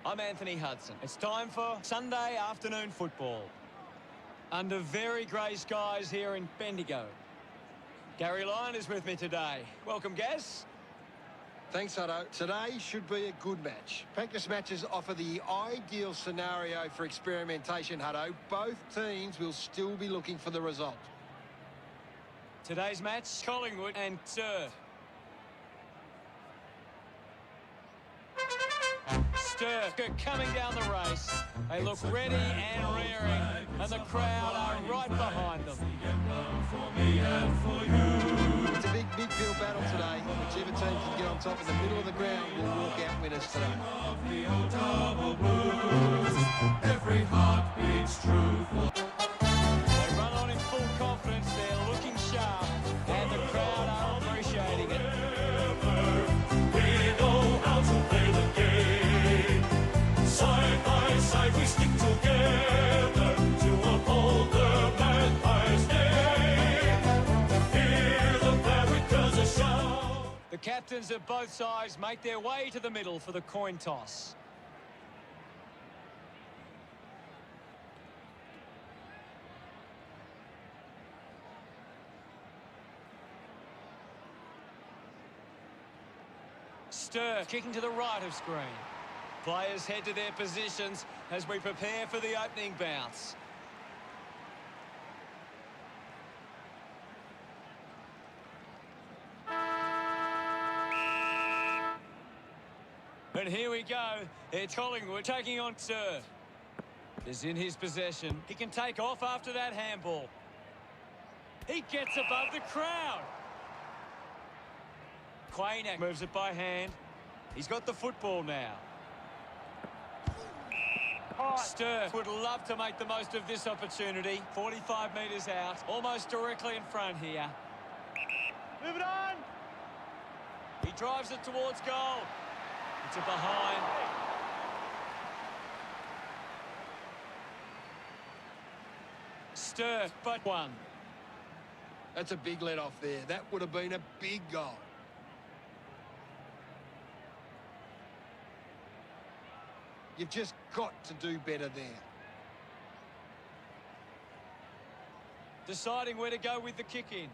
I'm Anthony Hudson. It's time for Sunday afternoon football. Under very grey skies here in Bendigo. Gary Lyon is with me today. Welcome, Gaz. Thanks, Hutto. Today should be a good match. Practice matches offer the ideal scenario for experimentation, Hutto. Both teams will still be looking for the result. Today's match, Collingwood and Sturt. Sturt coming down the race. They look ready and rearing, and the crowd are right behind them. It's a big midfield battle today. Whichever team can get on top in the middle of the ground will walk out winners today. Every heart beats true. They run on in full confidence. They're looking sharp, and the crowd are appreciating it. We know how to play the game. Side by side we stick together to uphold the Magpies' name. Hear the barricades shout. The captains of both sides make their way to the middle for the coin toss. Sturt kicking to the right of screen. Players head to their positions as we prepare for the opening bounce. And here we go. It's Collingwood taking on Sturt. Is in his possession. He can take off after that handball. He gets above the crowd. Quaynak moves it by hand. He's got the football now. Sturt would love to make the most of this opportunity. 45 metres out, almost directly in front here. Move it on! He drives it towards goal. It's a behind. Sturt, but one. That's a big let off there. That would have been a big goal. You've just got to do better there. Deciding where to go with the kick in.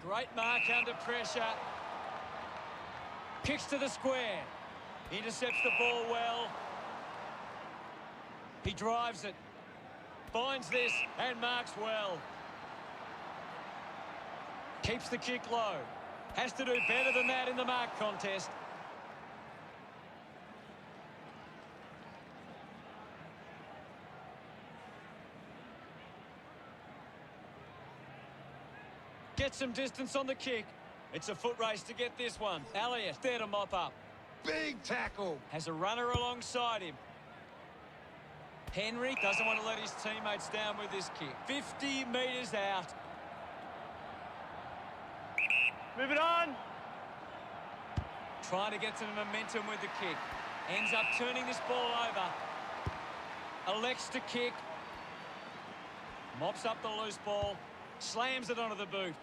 Great mark under pressure. Kicks to the square. Intercepts the ball well. He drives it. Finds this and marks well. Keeps the kick low. Has to do better than that in the mark contest. Gets some distance on the kick. It's a foot race to get this one. Elliott there to mop up. Big tackle. Has a runner alongside him. Henry doesn't want to let his teammates down with this kick. 50 metres out. Move it on! Trying to get some momentum with the kick. Ends up turning this ball over. Elects to kick. Mops up the loose ball. Slams it onto the boot.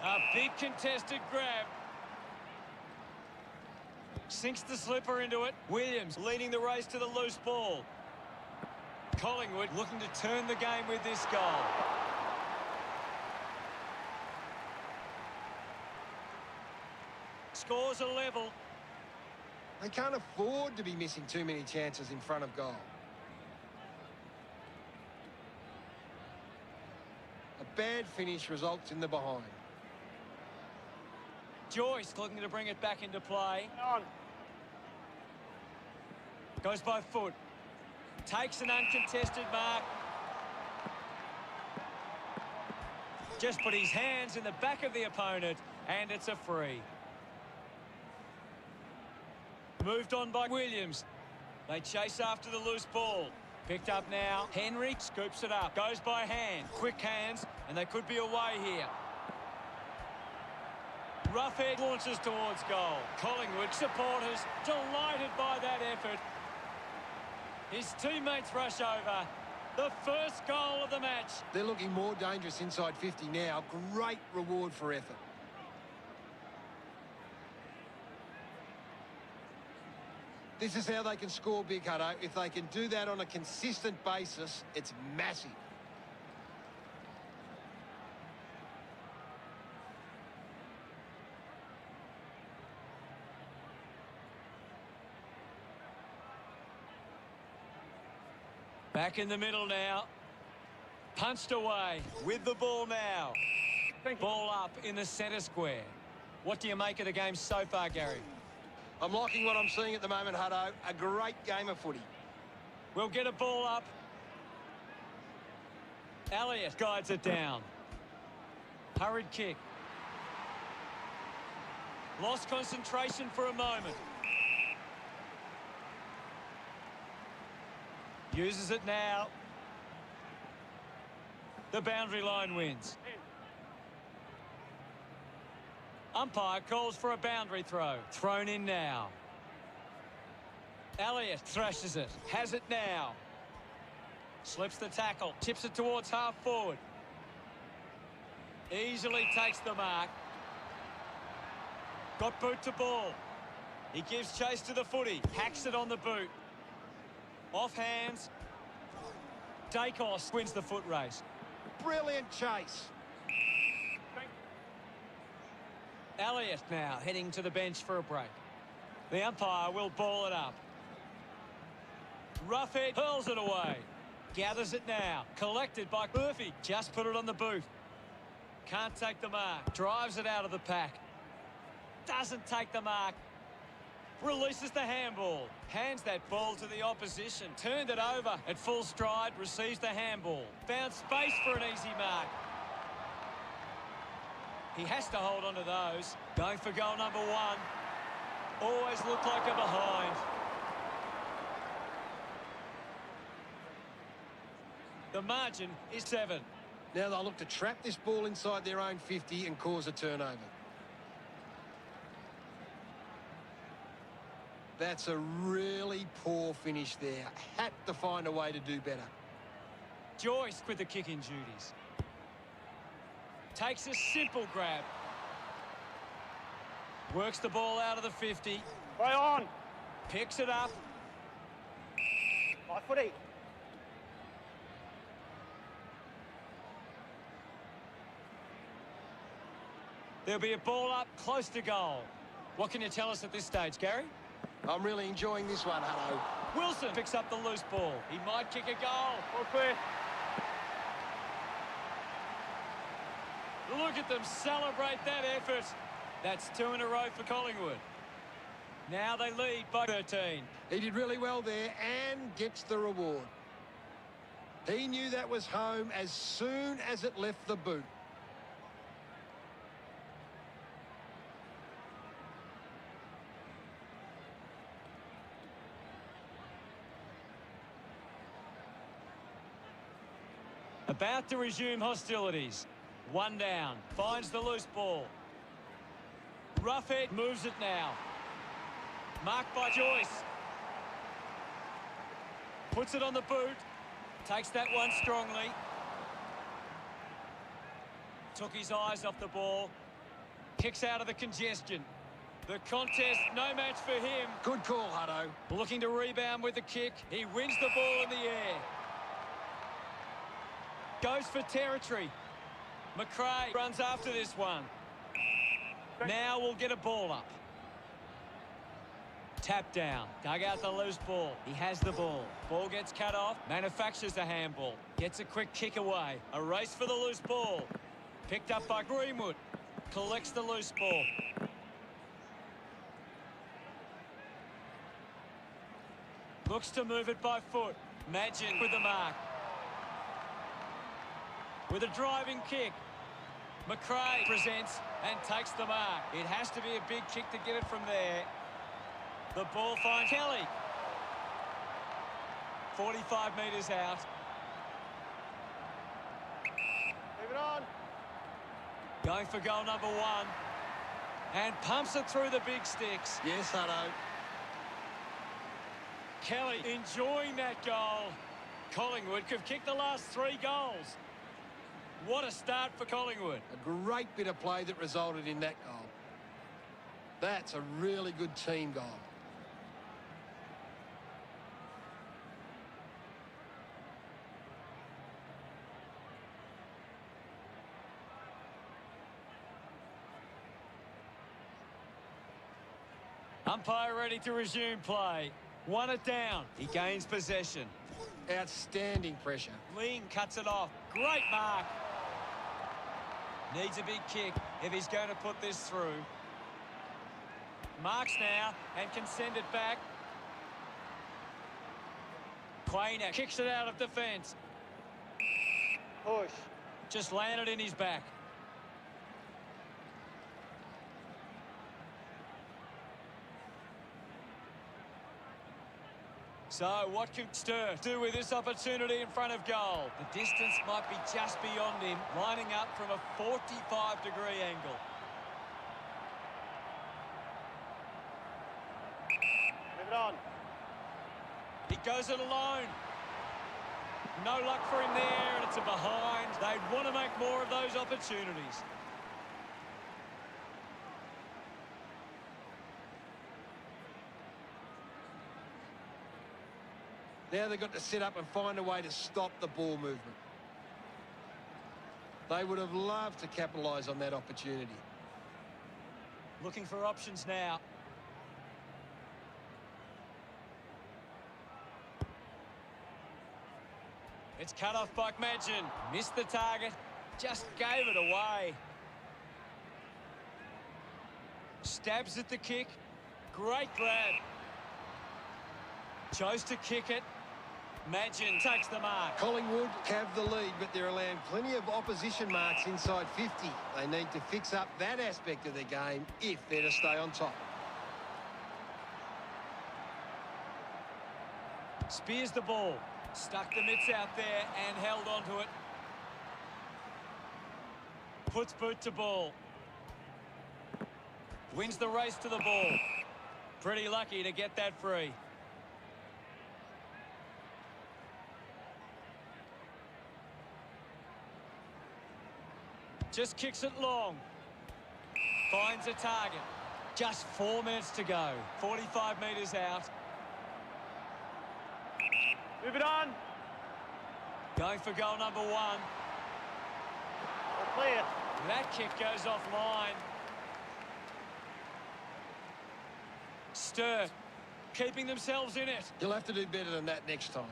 A big contested grab. Sinks the slipper into it. Williams leading the race to the loose ball. Collingwood looking to turn the game with this goal. Scores a level. They can't afford to be missing too many chances in front of goal. A bad finish results in the behind. Joyce looking to bring it back into play. On. Goes by foot. Takes an uncontested mark. Just put his hands in the back of the opponent, and it's a free. Moved on by Williams. They chase after the loose ball. Picked up now. Henry scoops it up. Goes by hand. Quick hands, and they could be away here. Roughhead launches towards goal. Collingwood supporters delighted by that effort. His teammates rush over. The first goal of the match. They're looking more dangerous inside 50 now. Great reward for effort. This is how they can score big, Hutto. If they can do that on a consistent basis, it's massive. Back in the middle now. Punched away with the ball now. Ball up in the centre square. What do you make of the game so far, Gary? I'm liking what I'm seeing at the moment, Hutto. A great game of footy. We'll get a ball up. Elliott guides it down. Hurried kick. Lost concentration for a moment. Uses it now. The boundary line wins. Umpire calls for a boundary throw. Thrown in now. Elliott thrashes it. Has it now. Slips the tackle. Tips it towards half forward. Easily takes the mark. Got boot to ball. He gives chase to the footy. Hacks it on the boot. Off hands. Dacos wins the foot race. Brilliant chase. Elliott now heading to the bench for a break. The umpire will ball it up. Roughhead hurls it away. Gathers it now. Collected by Murphy. Just put it on the boot. Can't take the mark. Drives it out of the pack. Doesn't take the mark. Releases the handball. Hands that ball to the opposition. Turned it over at full stride. Receives the handball. Found space for an easy mark. He has to hold on to those. Going for goal number 1. Always looked like a behind. The margin is 7. Now they'll look to trap this ball inside their own 50 and cause a turnover. That's a really poor finish there. Had to find a way to do better. Joyce with the kicking duties. Takes a simple grab. Works the ball out of the 50. Play on. Picks it up. Right footy. There'll be a ball up close to goal. What can you tell us at this stage, Gary? I'm really enjoying this one, Hutto. Wilson picks up the loose ball. He might kick a goal. All clear. Look at them celebrate that effort. That's 2 in a row for Collingwood. Now they lead by 13. He did really well there and gets the reward. He knew that was home as soon as it left the boot. About to resume hostilities. 1 down. Finds the loose ball. Roughhead moves it now. Marked by Joyce. Puts it on the boot. Takes that one strongly. Took his eyes off the ball. Kicks out of the congestion. The contest, no match for him. Good call, Hutto. Looking to rebound with the kick. He wins the ball in the air. Goes for territory. McRae runs after this one. Now we'll get a ball up. Tap down. Dug out the loose ball. He has the ball. Ball gets cut off. Manufactures a handball. Gets a quick kick away. A race for the loose ball. Picked up by Greenwood. Collects the loose ball. Looks to move it by foot. Magin with the mark. With a driving kick. McRae presents and takes the mark. It has to be a big kick to get it from there. The ball finds Kelly. 45 metres out. Move it on. Going for goal number 1. And pumps it through the big sticks. Yes, Hutto. Kelly enjoying that goal. Collingwood could kick the last 3 goals. What a start for Collingwood. A great bit of play that resulted in that goal. That's a really good team goal. Umpire ready to resume play. Won it down. He gains possession. Outstanding pressure. Ling cuts it off. Great mark. Needs a big kick if he's going to put this through. Marks now and can send it back. Quainer kicks it out of defence. Push. Just landed in his back. So what can Sturt do with this opportunity in front of goal? The distance might be just beyond him, lining up from a 45-degree angle. Move it on. He goes it alone. No luck for him there, and it's a behind. They'd want to make more of those opportunities. Now they've got to sit up and find a way to stop the ball movement. They would have loved to capitalise on that opportunity. Looking for options now. It's cut off by Madgen. Missed the target. Just gave it away. Stabs at the kick. Great grab. Chose to kick it. Madgen takes the mark. Collingwood have the lead, but they're allowing plenty of opposition marks inside 50. They need to fix up that aspect of their game if they're to stay on top. Spears the ball. Stuck the mitts out there and held onto it. Puts boot to ball. Wins the race to the ball. Pretty lucky to get that free. Just kicks it long. Finds a target. Just 4 minutes to go. 45 metres out. Move it on. Going for goal number 1. We're clear. That kick goes offline. Sturt keeping themselves in it. You'll have to do better than that next time.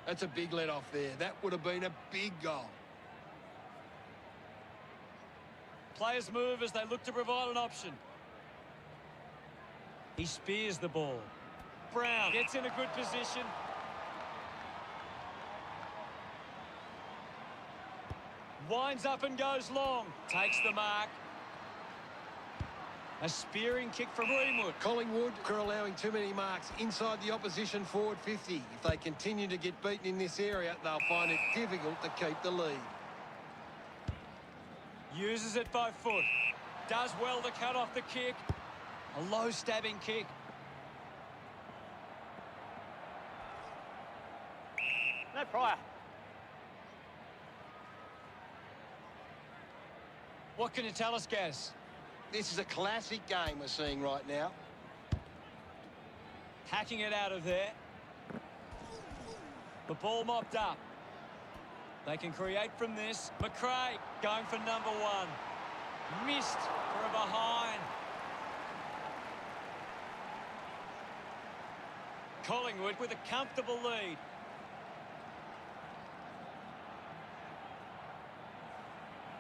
That's a big let off there. That would have been a big goal. Players move as they look to provide an option. He spears the ball. Brown gets in a good position. Winds up and goes long. Takes the mark. A spearing kick from Greenwood. Collingwood are allowing too many marks inside the opposition forward 50. If they continue to get beaten in this area, they'll find it difficult to keep the lead. Uses it by foot. Does well to cut off the kick. A low stabbing kick. No prior. What can you tell us, Gaz? This is a classic game we're seeing right now. Hacking it out of there. The ball mopped up. They can create from this. McRae going for number 1. Missed for a behind. Collingwood with a comfortable lead.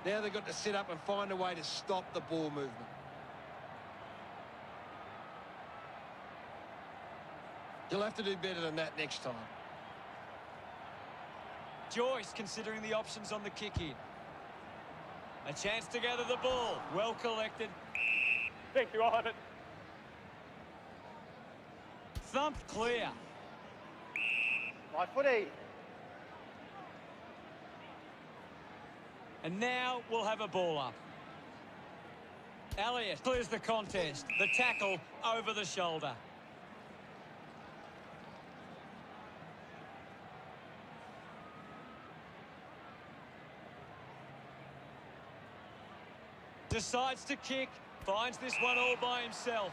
Now they've got to sit up and find a way to stop the ball movement. You'll have to do better than that next time. Joyce considering the options on the kick in. A chance to gather the ball. Well collected. Think you on it. Thumped clear. My footy. And now we'll have a ball up. Elliott clears the contest. The tackle over the shoulder. Decides to kick. Finds this one all by himself.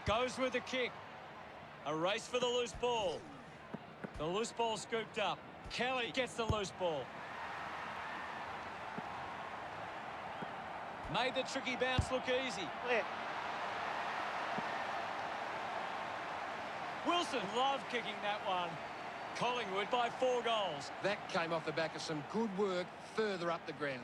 Goes with the kick. A race for the loose ball. The loose ball scooped up. Kelly gets the loose ball. Made the tricky bounce look easy. Clear. Wilson loved kicking that one. Collingwood by 4 goals. That came off the back of some good work further up the ground.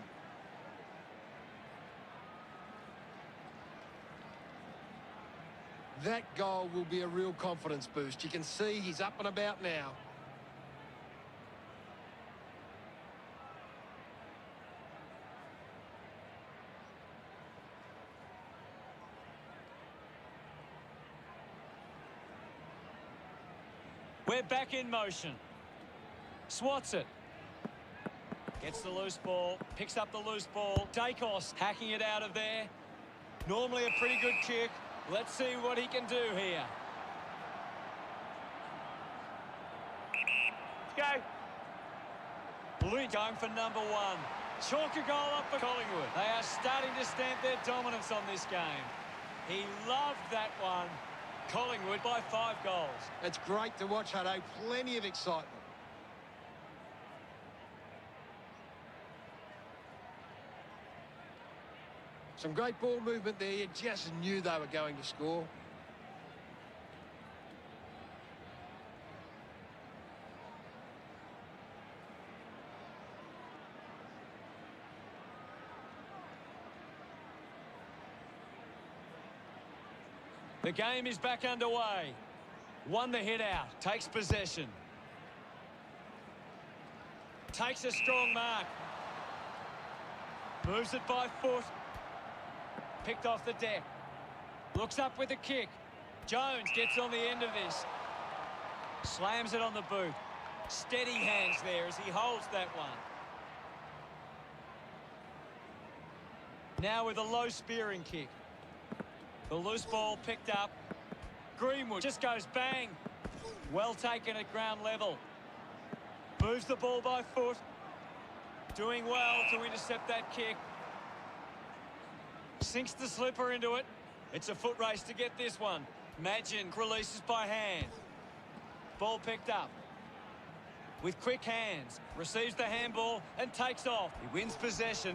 That goal will be a real confidence boost. You can see he's up and about now. We're back in motion. Swats it. Gets the loose ball. Picks up the loose ball. Dacos hacking it out of there. Normally a pretty good kick. Let's see what he can do here. Let's go. Lynch going for number 1. Chalk a goal up for Collingwood. They are starting to stamp their dominance on this game. He loved that one. Collingwood by 5 goals. It's great to watch, Hutto. Plenty of excitement. Some great ball movement there. You just knew they were going to score. The game is back underway. Won the hit out. Takes possession. Takes a strong mark. Moves it by foot. Picked off the deck. Looks up with a kick. Jones gets on the end of this. Slams it on the boot. Steady hands there as he holds that one. Now with a low spearing kick. The loose ball picked up. Greenwood just goes bang. Well taken at ground level. Moves the ball by foot. Doing well to intercept that kick. Sinks the slipper into it. It's a foot race to get this one. Magin releases by hand. Ball picked up. With quick hands. Receives the handball and takes off. He wins possession.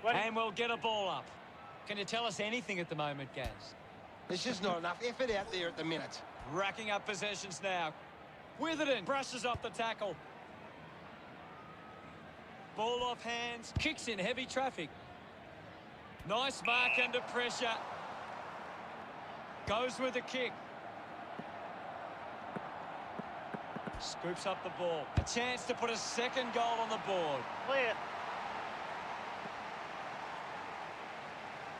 And we'll get a ball up. Can you tell us anything at the moment, Gaz? There's just not enough effort out there at the minute. Racking up possessions now. Witherden brushes off the tackle. Ball off hands. Kicks in heavy traffic. Nice mark under pressure. Goes with the kick. Scoops up the ball. A chance to put a second goal on the board. Clear.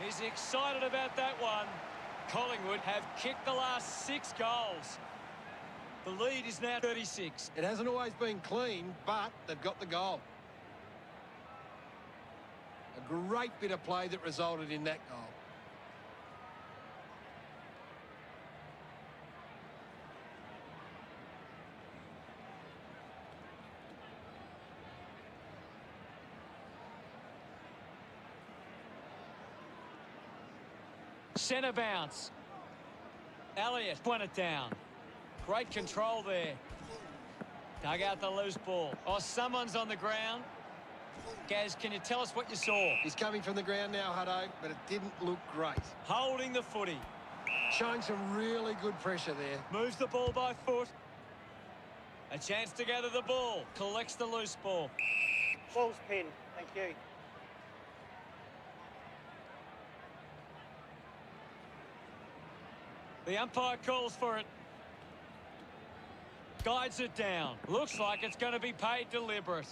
He's excited about that one. Collingwood have kicked the last 6 goals. The lead is now 36. It hasn't always been clean, but they've got the goal. A great bit of play that resulted in that goal. Centre bounce. Elliott won it down. Great control there. Dug out the loose ball. Oh, someone's on the ground. Gaz, can you tell us what you saw? He's coming from the ground now, Hutto, but it didn't look great. Holding the footy. Showing some really good pressure there. Moves the ball by foot. A chance to gather the ball. Collects the loose ball. Ball's pinned. Thank you. The umpire calls for it. Guides it down. Looks like it's going to be paid deliberate.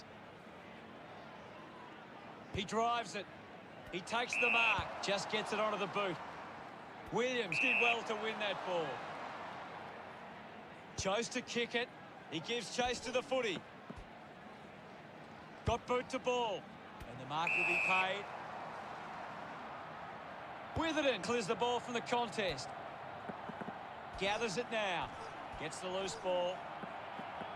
He drives it. He takes the mark. Just gets it onto the boot. Williams did well to win that ball. Chose to kick it. He gives chase to the footy. Got boot to ball. And the mark will be paid. Witherden clears the ball from the contest. Gathers it now. Gets the loose ball.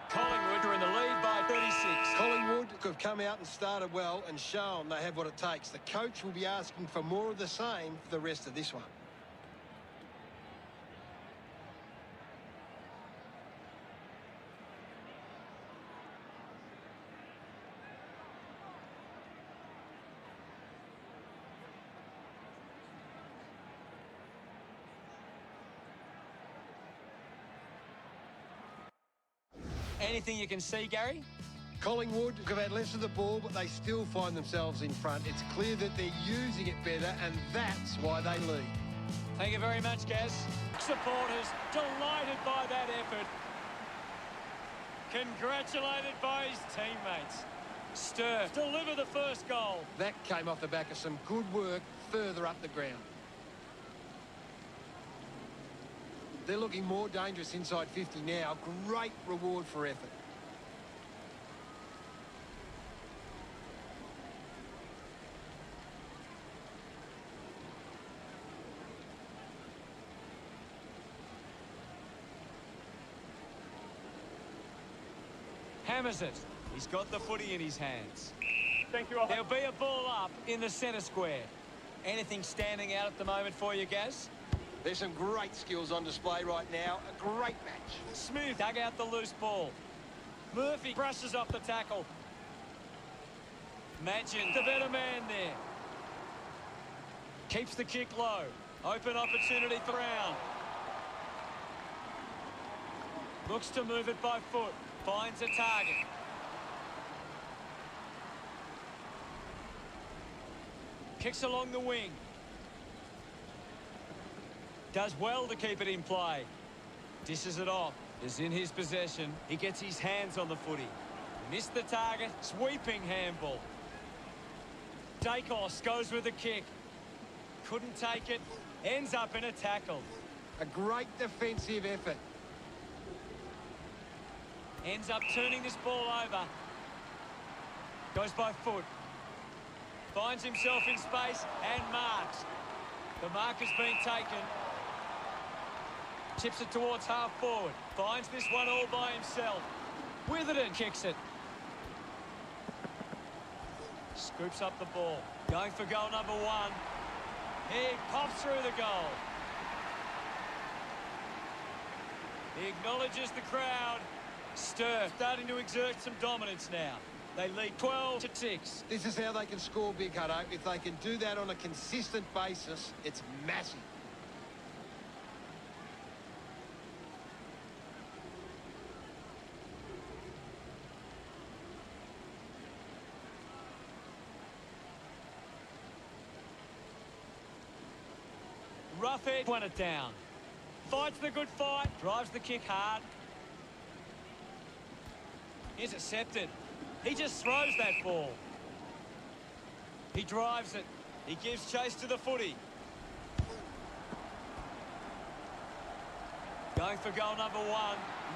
Collingwood are in the lead by 36. Collingwood have come out and started well and shown they have what it takes. The coach will be asking for more of the same for the rest of this one. Anything you can see, Gary? Collingwood have had less of the ball, but they still find themselves in front. It's clear that they're using it better, and that's why they lead. Thank you very much, Gaz. Supporters delighted by that effort. Congratulated by his teammates. Sturt deliver the first goal. That came off the back of some good work further up the ground. They're looking more dangerous inside 50 now. Great reward for effort. Hammers it. He's got the footy in his hands. Thank you, Robert. There'll be a ball up in the centre square. Anything standing out at the moment for you, Gaz? There's some great skills on display right now. A great match. Smooth dug out the loose ball. Murphy brushes off the tackle. Imagine the better man there. Keeps the kick low. Open opportunity for Brown. Looks to move it by foot. Finds a target. Kicks along the wing. Does well to keep it in play. Dishes it off. Is in his possession. He gets his hands on the footy. Missed the target. Sweeping handball. Dacos goes with the kick. Couldn't take it. Ends up in a tackle. A great defensive effort. Ends up turning this ball over. Goes by foot. Finds himself in space and marks. The mark has been taken. Chips it towards half forward. Finds this one all by himself. Witherden kicks it. Scoops up the ball. Going for goal number 1. He pops through the goal. He acknowledges the crowd. Sturt starting to exert some dominance now. They lead 12-6. This is how they can score big, Hutto. If they can do that on a consistent basis, it's massive. Roughhead won it down. Fights the good fight. Drives the kick hard. Intercepted. He just throws that ball. He drives it. He gives chase to the footy. Going for goal number 1.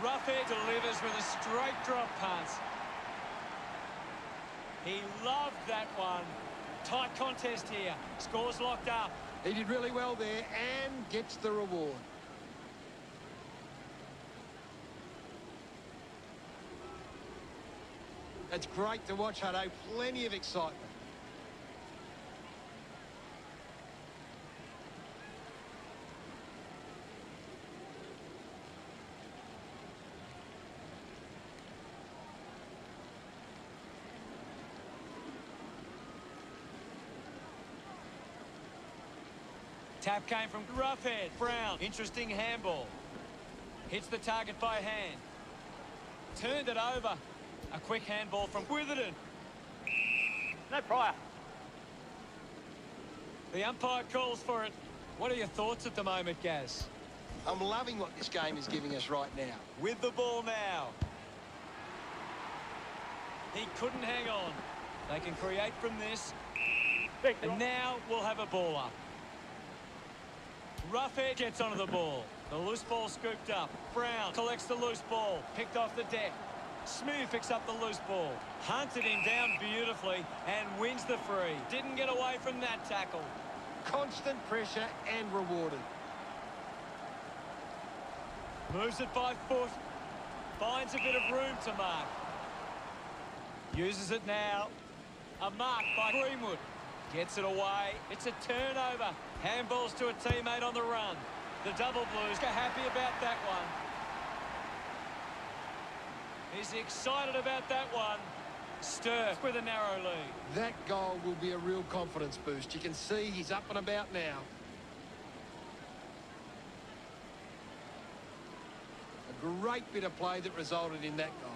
Roughhead delivers with a straight drop pass. He loved that one. Tight contest here. Scores locked up. He did really well there and gets the reward. It's great to watch, Hutto. Plenty of excitement. Tap came from Roughhead. Brown. Interesting handball. Hits the target by hand. Turned it over. A quick handball from Witherden. No prior. The umpire calls for it. What are your thoughts at the moment, Gaz? I'm loving what this game is giving us right now. With the ball now. He couldn't hang on. They can create from this. And now we'll have a ball up. Roughhead gets onto the ball. The loose ball scooped up. Brown collects the loose ball. Picked off the deck. Smooth picks up the loose ball. Hunted him down beautifully and wins the free. Didn't get away from that tackle. Constant pressure and rewarded. Moves it by foot. Finds a bit of room to mark. Uses it now. A mark by Greenwood. Gets it away. It's a turnover. Handballs to a teammate on the run. The double blues are happy about that one. He's excited about that one. Sturt with a narrow lead. That goal will be a real confidence boost. You can see he's up and about now. A great bit of play that resulted in that goal.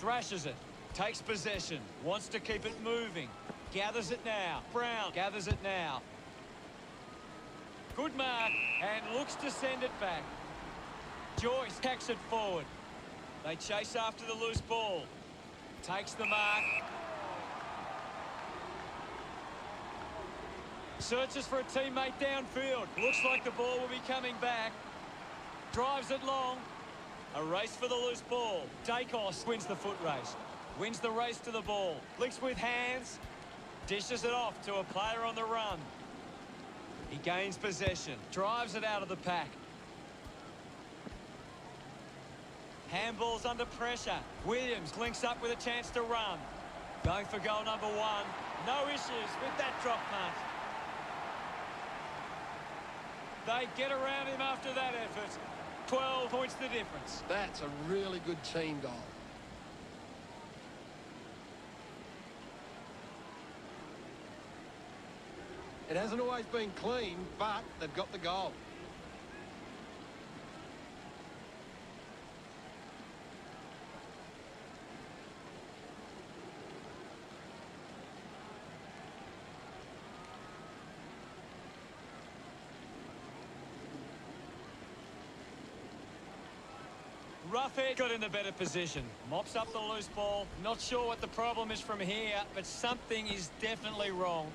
Thrashes it. Takes possession. Wants to keep it moving. Gathers it now. Brown gathers it now. Good mark. And looks to send it back. Joyce tacks it forward. They chase after the loose ball. Takes the mark. Searches for a teammate downfield. Looks like the ball will be coming back. Drives it long. A race for the loose ball. Dacos wins the foot race. Wins the race to the ball. Flicks with hands. Dishes it off to a player on the run. He gains possession. Drives it out of the pack. Handball's under pressure. Williams links up with a chance to run. Going for goal number 1. No issues with that drop punt. They get around him after that effort. 12 points the difference. That's a really good team goal. It hasn't always been clean, but they've got the goal. Roughhead got in the better position. Mops up the loose ball. Not sure what the problem is from here, but something is definitely wrong.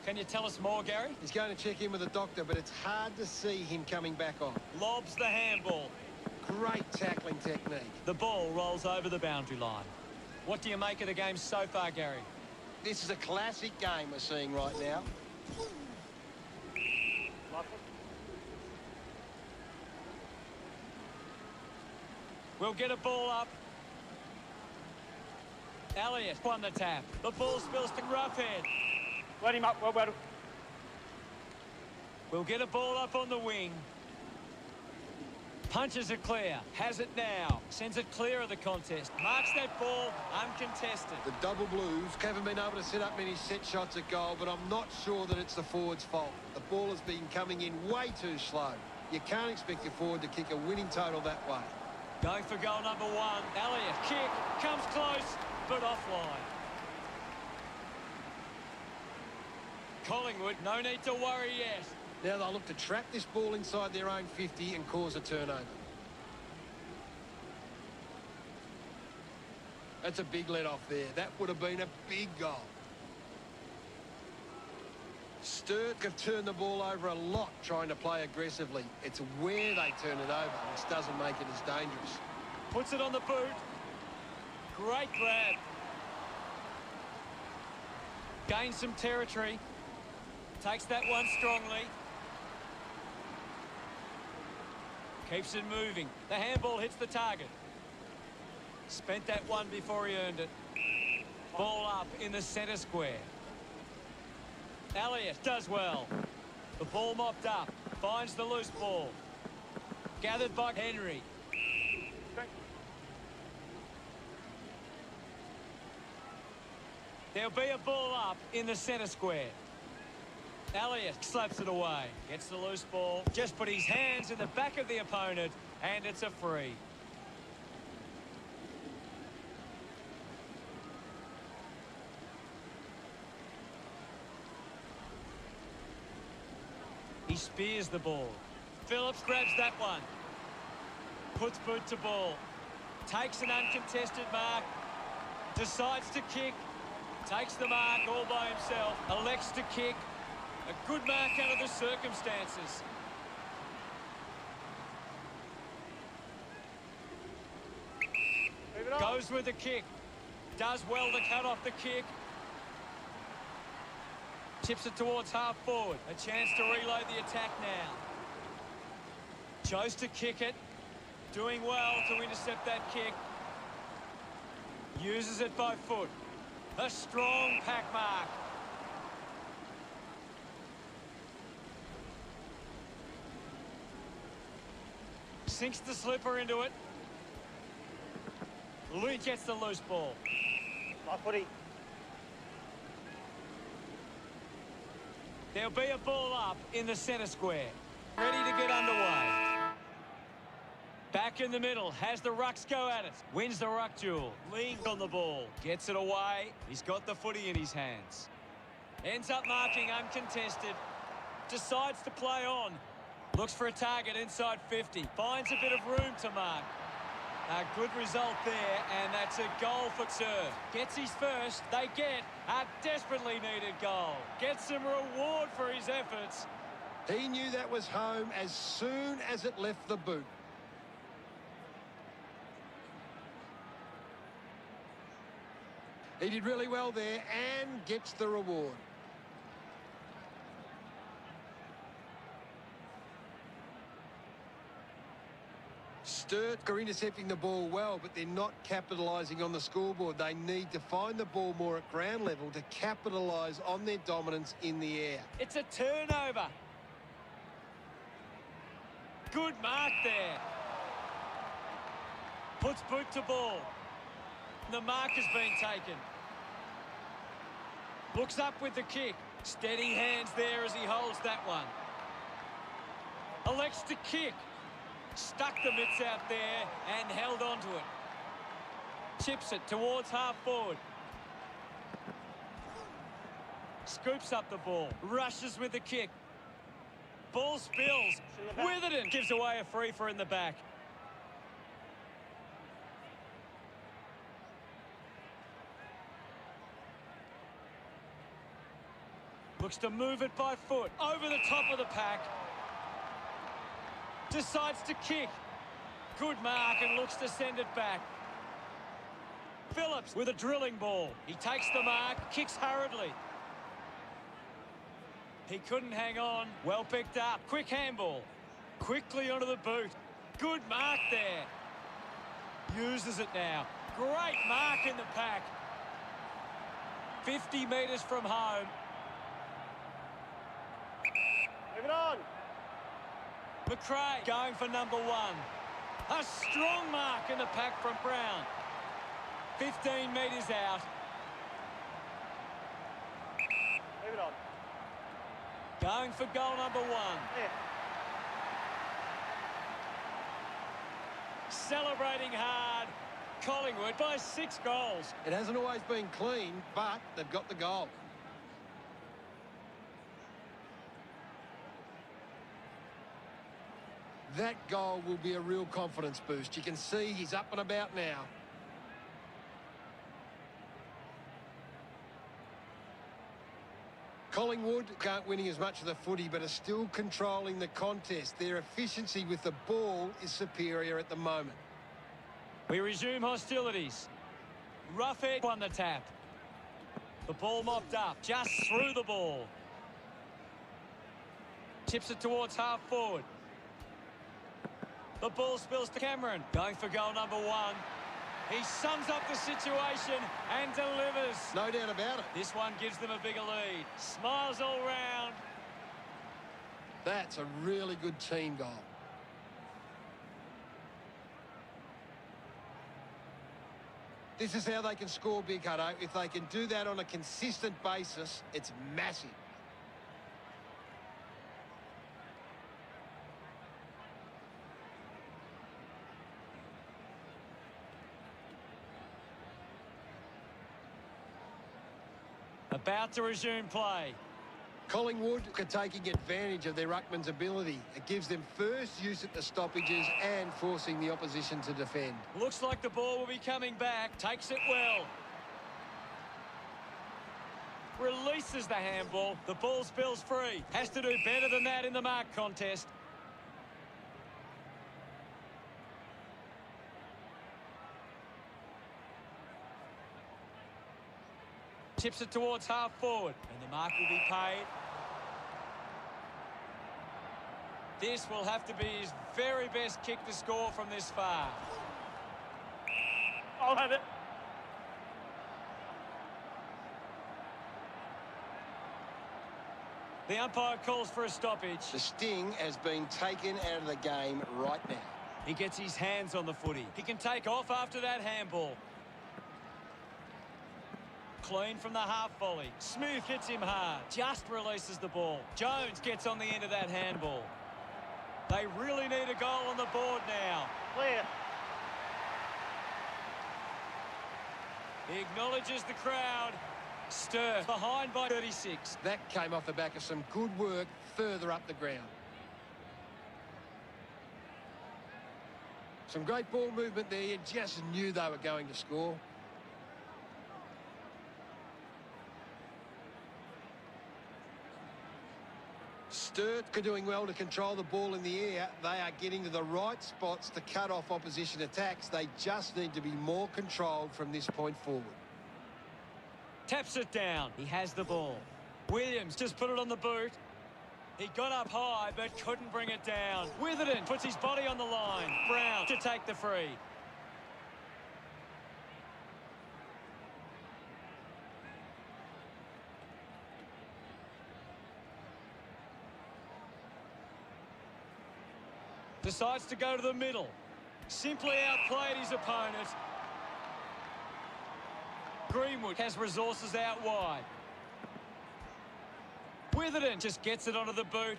Can you tell us more, Gary? He's going to check in with the doctor, but it's hard to see him coming back on. Lobs the handball. Great tackling technique. The ball rolls over the boundary line. What do you make of the game so far, Gary? This is a classic game we're seeing right now. We'll get a ball up. Elliott won the tap. The ball spills to Roughhead. Let him up, well battled. We'll get a ball up on the wing. Punches it clear. Has it now. Sends it clear of the contest. Marks that ball uncontested. The double blues haven't been able to set up many set shots at goal, but I'm not sure that it's the forward's fault. The ball has been coming in way too slow. You can't expect your forward to kick a winning total that way. Going for goal number 1. Elliott, kick, comes close, but offline. Collingwood, no need to worry yet. Now they'll look to trap this ball inside their own 50 and cause a turnover. That's a big let off there. That would have been a big goal. Sturt have turned the ball over a lot trying to play aggressively. It's where they turn it over, which doesn't make it as dangerous. Puts it on the boot. Great grab. Gains some territory. Takes that one strongly. Keeps it moving. The handball hits the target. Spent that one before he earned it. Ball up in the centre square. Elliott does well. The ball mopped up. Finds the loose ball. Gathered by Henry. There'll be a ball up in the centre square. Elliott slaps it away. Gets the loose ball. Just put his hands in the back of the opponent, and it's a free. He spears the ball. Phillips grabs that one. Puts boot to ball. Takes an uncontested mark. Decides to kick. Takes the mark all by himself. Elects to kick. A good mark under the circumstances. Goes with the kick. Does well to cut off the kick. Tips it towards half forward. A chance to reload the attack now. Chose to kick it. Doing well to intercept that kick. Uses it by foot. A strong pack mark. Sinks the slipper into it. Lee gets the loose ball. Nice footy. There'll be a ball up in the centre square. Ready to get underway. Back in the middle, has the rucks go at it. Wins the ruck duel. Leans on the ball. Gets it away. He's got the footy in his hands. Ends up marking uncontested. Decides to play on. Looks for a target inside 50. Finds a bit of room to mark. A good result there, and that's a goal for Sturt. Gets his first. They get a desperately needed goal. Gets some reward for his efforts. He knew that was home as soon as it left the boot. He did really well there and gets the reward. Sturt are intercepting the ball well, but they're not capitalising on the scoreboard. They need to find the ball more at ground level to capitalise on their dominance in the air. It's a turnover. Good mark there. Puts boot to ball. The mark has been taken. Looks up with the kick. Steady hands there as he holds that one. Elects to kick. Stuck the mitts out there and held on to it. Chips it towards half forward. Scoops up the ball. Rushes with the kick. Ball spills. Witherden gives away a free for in the back. Looks to move it by foot. Over the top of the pack. Decides to kick. Good mark and looks to send it back. Phillips with a drilling ball. He takes the mark, kicks hurriedly. He couldn't hang on. Well picked up. Quick handball. Quickly onto the boot. Good mark there. Uses it now. Great mark in the pack. 50 metres from home. Move it on. McRae going for number 1. A strong mark in the pack from Brown. 15 metres out. Move it on. Going for goal number 1. Yeah. Celebrating hard. Collingwood by 6 goals. It hasn't always been clean, but they've got the goal. That goal will be a real confidence boost. You can see he's up and about now. Collingwood aren't winning as much of the footy, but are still controlling the contest. Their efficiency with the ball is superior at the moment. We resume hostilities. Roughhead won the tap. The ball mopped up, just through the ball. Chips it towards half forward. The ball spills to Cameron. Going for goal number 1. He sums up the situation and delivers. No doubt about it. This one gives them a bigger lead. Smiles all round. That's a really good team goal. This is how they can score big, Hutto. If they can do that on a consistent basis, it's massive. About to resume play. Collingwood are taking advantage of their ruckman's ability. It gives them first use at the stoppages and forcing the opposition to defend. Looks like the ball will be coming back. Takes it well. Releases the handball. The ball spills free. Has to do better than that in the mark contest. Chips it towards half forward. And the mark will be paid. This will have to be his very best kick to score from this far. I'll have it. The umpire calls for a stoppage. The sting has been taken out of the game right now. He gets his hands on the footy. He can take off after that handball. Clean from the half volley. Smooth hits him hard. Just releases the ball. Jones gets on the end of that handball. They really need a goal on the board now. Clear. He acknowledges the crowd. Sturt behind by 36. That came off the back of some good work further up the ground. Some great ball movement there. You just knew they were going to score. Sturt are doing well to control the ball in the air. They are getting to the right spots to cut off opposition attacks. They just need to be more controlled from this point forward. Taps it down. He has the ball. Williams just put it on the boot. He got up high but couldn't bring it down. Witherden puts his body on the line. Brown to take the free. Decides to go to the middle. Simply outplayed his opponent. Greenwood has resources out wide. Witherden just gets it onto the boot.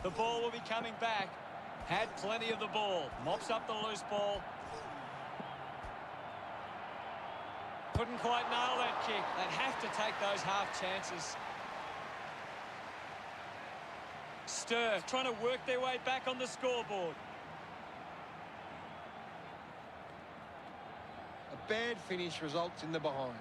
The ball will be coming back. Had plenty of the ball. Mops up the loose ball. Couldn't quite nail that kick. They'd have to take those half chances. Sturt trying to work their way back on the scoreboard. A bad finish results in the behind.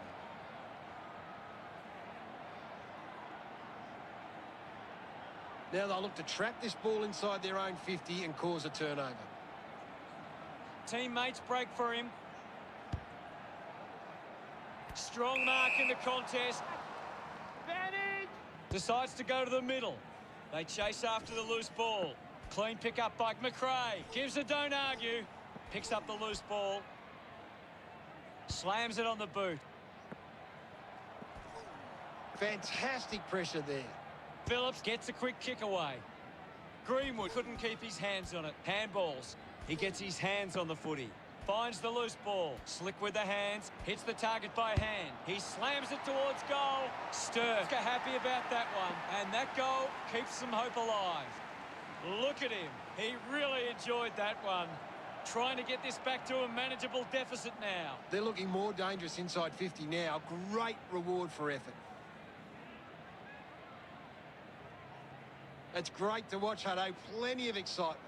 Now they'll look to trap this ball inside their own 50 and cause a turnover. Teammates break for him. Strong mark in the contest. Advantage. Decides to go to the middle. They chase after the loose ball. Clean pick up by McRae. Gives a don't argue. Picks up the loose ball. Slams it on the boot. Fantastic pressure there. Phillips gets a quick kick away. Greenwood couldn't keep his hands on it. Handballs. He gets his hands on the footy. Finds the loose ball. Slick with the hands. Hits the target by hand. He slams it towards goal. Sturt are happy about that one. And that goal keeps some hope alive. Look at him. He really enjoyed that one. Trying to get this back to a manageable deficit now. They're looking more dangerous inside 50 now. Great reward for effort. It's great to watch, Hutto. Plenty of excitement.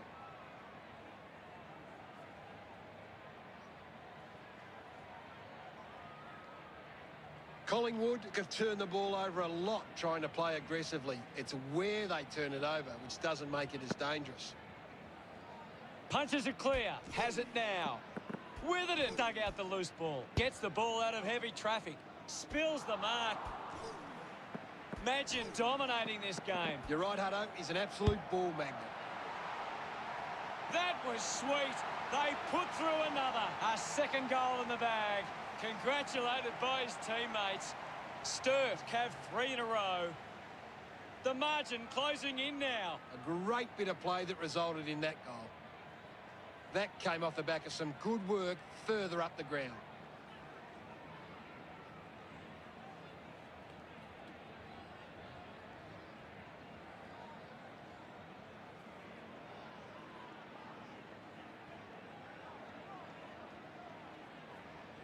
Collingwood have turned the ball over a lot trying to play aggressively. It's where they turn it over, which doesn't make it as dangerous. Punches it clear. Has it now. Witherden dug out the loose ball. Gets the ball out of heavy traffic. Spills the mark. Imagine dominating this game. You're right, Hutto. He's an absolute ball magnet. That was sweet. They put through another. A second goal in the bag. Congratulated by his teammates. Sturt have 3 in a row. The margin closing in now. A great bit of play that resulted in that goal. That came off the back of some good work further up the ground.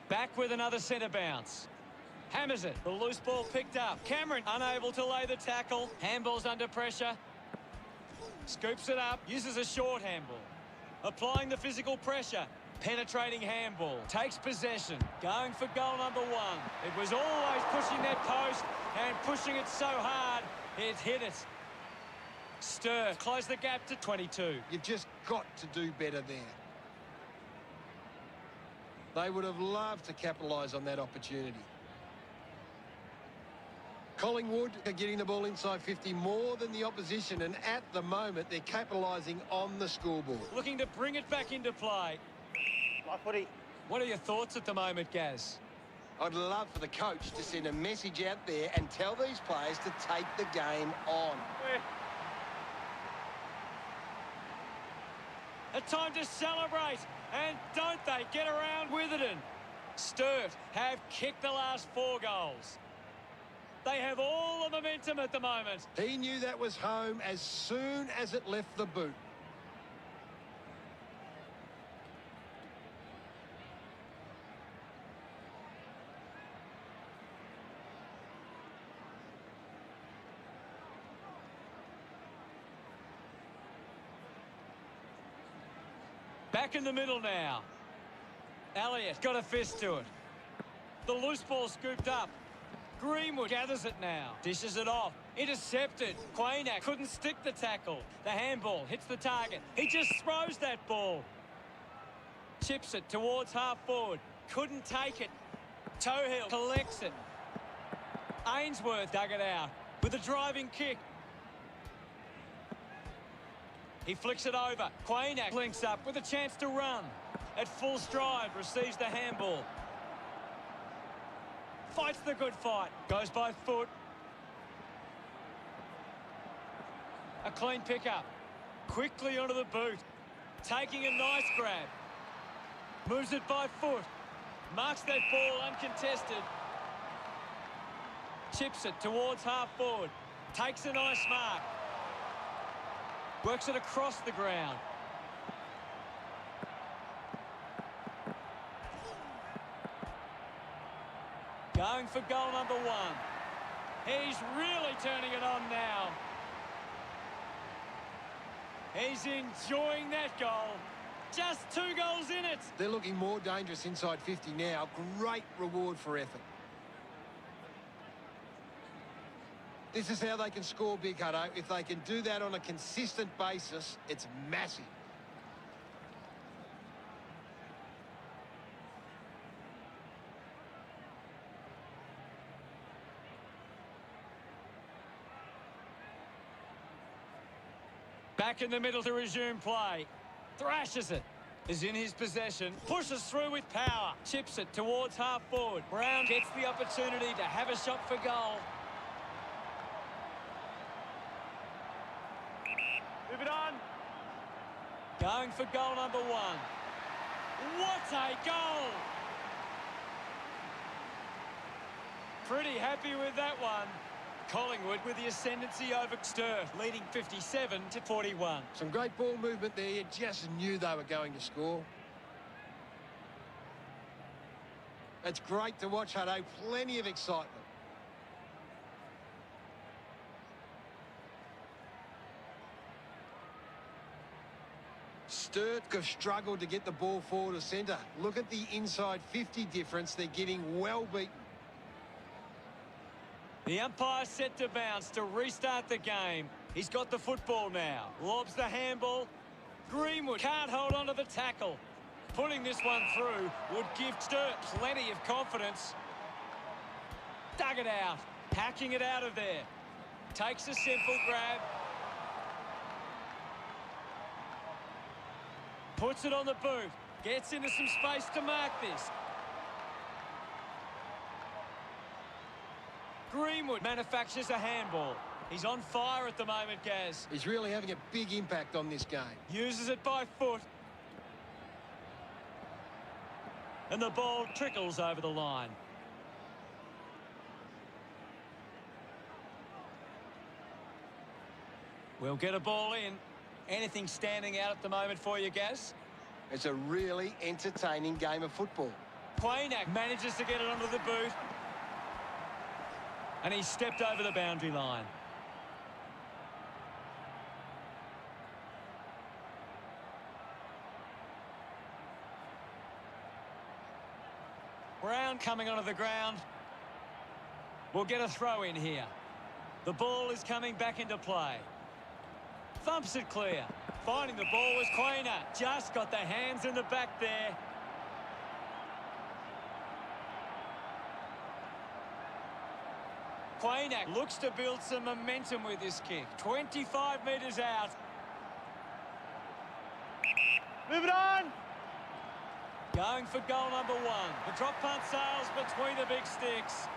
Back with another centre bounce. Hammers it. The loose ball picked up. Cameron unable to lay the tackle. Handball's under pressure. Scoops it up. Uses a short handball. Applying the physical pressure. Penetrating handball. Takes possession. Going for goal number 1. It was always pushing that post and pushing it so hard it hit it. Sturt close the gap to 22. You've just got to do better there. They would have loved to capitalise on that opportunity. Collingwood are getting the ball inside 50 more than the opposition, and at the moment they're capitalising on the scoreboard. Looking to bring it back into play. My footy. What are your thoughts at the moment, Gaz? I'd love for the coach to send a message out there and tell these players to take the game on. A time to celebrate, and don't they get around Witherden? Sturt have kicked the last 4 goals. They have all the momentum at the moment. He knew that was home as soon as it left the boot. Back in the middle now. Elliott got a fist to it. The loose ball scooped up. Greenwood gathers it now. Dishes it off. Intercepted. Quaynak couldn't stick the tackle. The handball hits the target. He just throws that ball. Chips it towards half forward. Couldn't take it. Toehill collects it. Ainsworth dug it out with a driving kick. He flicks it over. Quaynak links up with a chance to run. At full stride, receives the handball. Fights the good fight. Goes by foot. A clean pickup. Quickly onto the boot. Taking a nice grab. Moves it by foot. Marks that ball uncontested. Chips it towards half forward. Takes a nice mark. Works it across the ground. Going for goal number 1. He's really turning it on now. He's enjoying that goal. Just 2 goals in it. They're looking more dangerous inside 50 now. Great reward for effort. This is how they can score big, Hutto. If they can do that on a consistent basis, it's massive. Back in the middle to resume play. Thrashes it. Is in his possession. Pushes through with power. Chips it towards half forward. Brown gets the opportunity to have a shot for goal. Move it on. Going for goal number 1. What a goal! Pretty happy with that one. Collingwood with the ascendancy over Sturt, leading 57-41. Some great ball movement there. You just knew they were going to score. It's great to watch, Hutto. Plenty of excitement. Sturt have struggled to get the ball forward of centre. Look at the inside 50 difference. They're getting well beaten. The umpire set to bounce to restart the game. He's got the football now. Lobs the handball. Greenwood can't hold on to the tackle. Putting this one through would give Sturt plenty of confidence. Dug it out. Hacking it out of there. Takes a simple grab. Puts it on the boot. Gets into some space to mark this. Greenwood manufactures a handball. He's on fire at the moment, Gaz. He's really having a big impact on this game. Uses it by foot. And the ball trickles over the line. We'll get a ball in. Anything standing out at the moment for you, Gaz? It's a really entertaining game of football. Quaynak manages to get it onto the boot. And he stepped over the boundary line. Brown coming onto the ground. We'll get a throw in here. The ball is coming back into play. Thumps it clear. Finding the ball was Quaynak. Just got the hands in the back there. Quaynak looks to build some momentum with this kick. 25 metres out. Move it on. Going for goal number 1. The drop punt sails between the big sticks.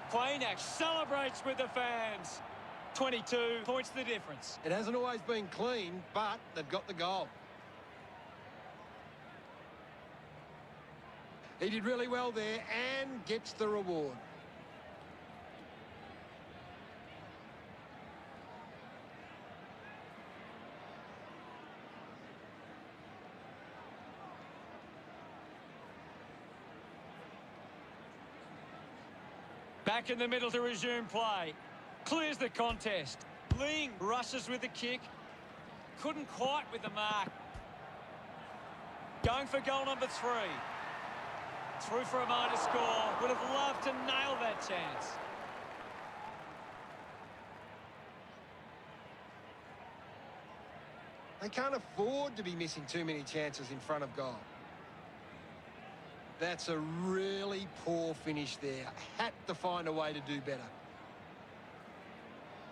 Quaynak celebrates with the fans. 22 points the difference. It hasn't always been clean, but they've got the goal. He did really well there and gets the reward. Back in the middle to resume play. Clears the contest. Ling rushes with the kick. Couldn't quite with the mark. Going for goal number 3. Through for a minor score. Would have loved to nail that chance. They can't afford to be missing too many chances in front of goal. That's a really poor finish there. Had to find a way to do better.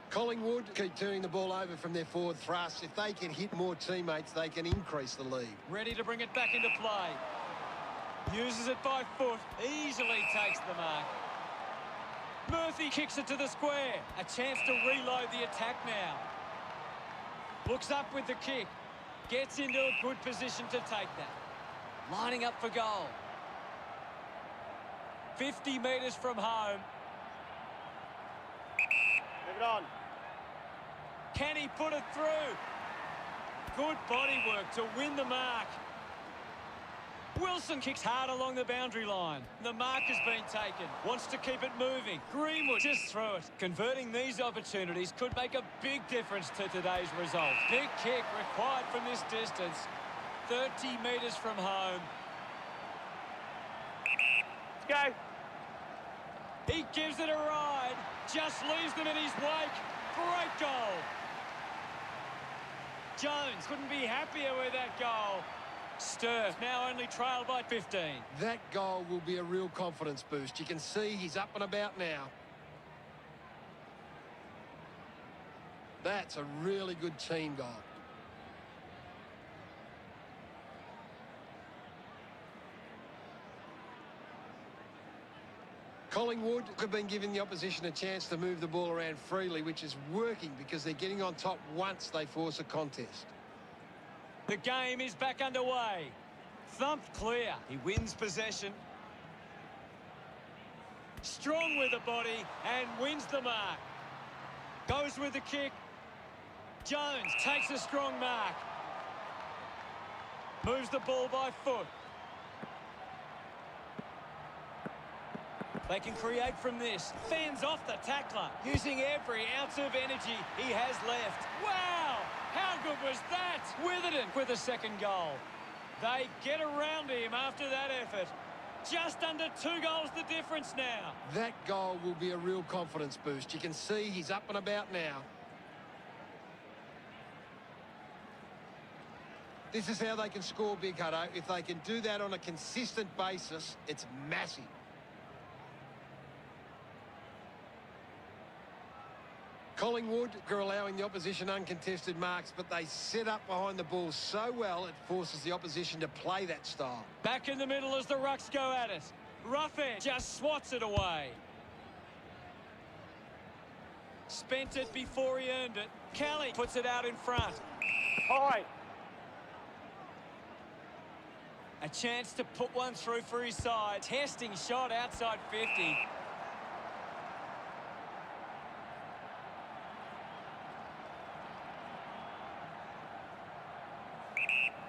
Collingwood keep turning the ball over from their forward thrust. If they can hit more teammates, they can increase the lead. Ready to bring it back into play. Uses it by foot. Easily takes the mark. Murphy kicks it to the square. A chance to reload the attack now. Looks up with the kick. Gets into a good position to take that. Lining up for goal. 50 metres from home. Move it on. Can he put it through? Good body work to win the mark. Wilson kicks hard along the boundary line. The mark has been taken. Wants to keep it moving. Greenwood just through it. Converting these opportunities could make a big difference to today's result. Big kick required from this distance. 30 metres from home. Let's go. He gives it a ride. Just leaves them in his wake. Great goal. Jones couldn't be happier with that goal. Sturt now only trailed by 15. That goal will be a real confidence boost. You can see he's up and about now. That's a really good team goal. Collingwood have been giving the opposition a chance to move the ball around freely, which is working because they're getting on top once they force a contest. The game is back underway. Thumped clear. He wins possession. Strong with the body and wins the mark. Goes with the kick. Jones takes a strong mark. Moves the ball by foot. They can create from this. Fends off the tackler, using every ounce of energy he has left. Wow! How good was that? Witherden with a second goal. They get around him after that effort. Just under 2 goals the difference now. That goal will be a real confidence boost. You can see he's up and about now. This is how they can score big, Hutto. If they can do that on a consistent basis, it's massive. Collingwood are allowing the opposition uncontested marks, but they set up behind the ball so well it forces the opposition to play that style. Back in the middle as the Rucks go at it. Ruffin just swats it away. Spent it before he earned it. Kelly puts it out in front. High. A chance to put one through for his side. Testing shot outside 50.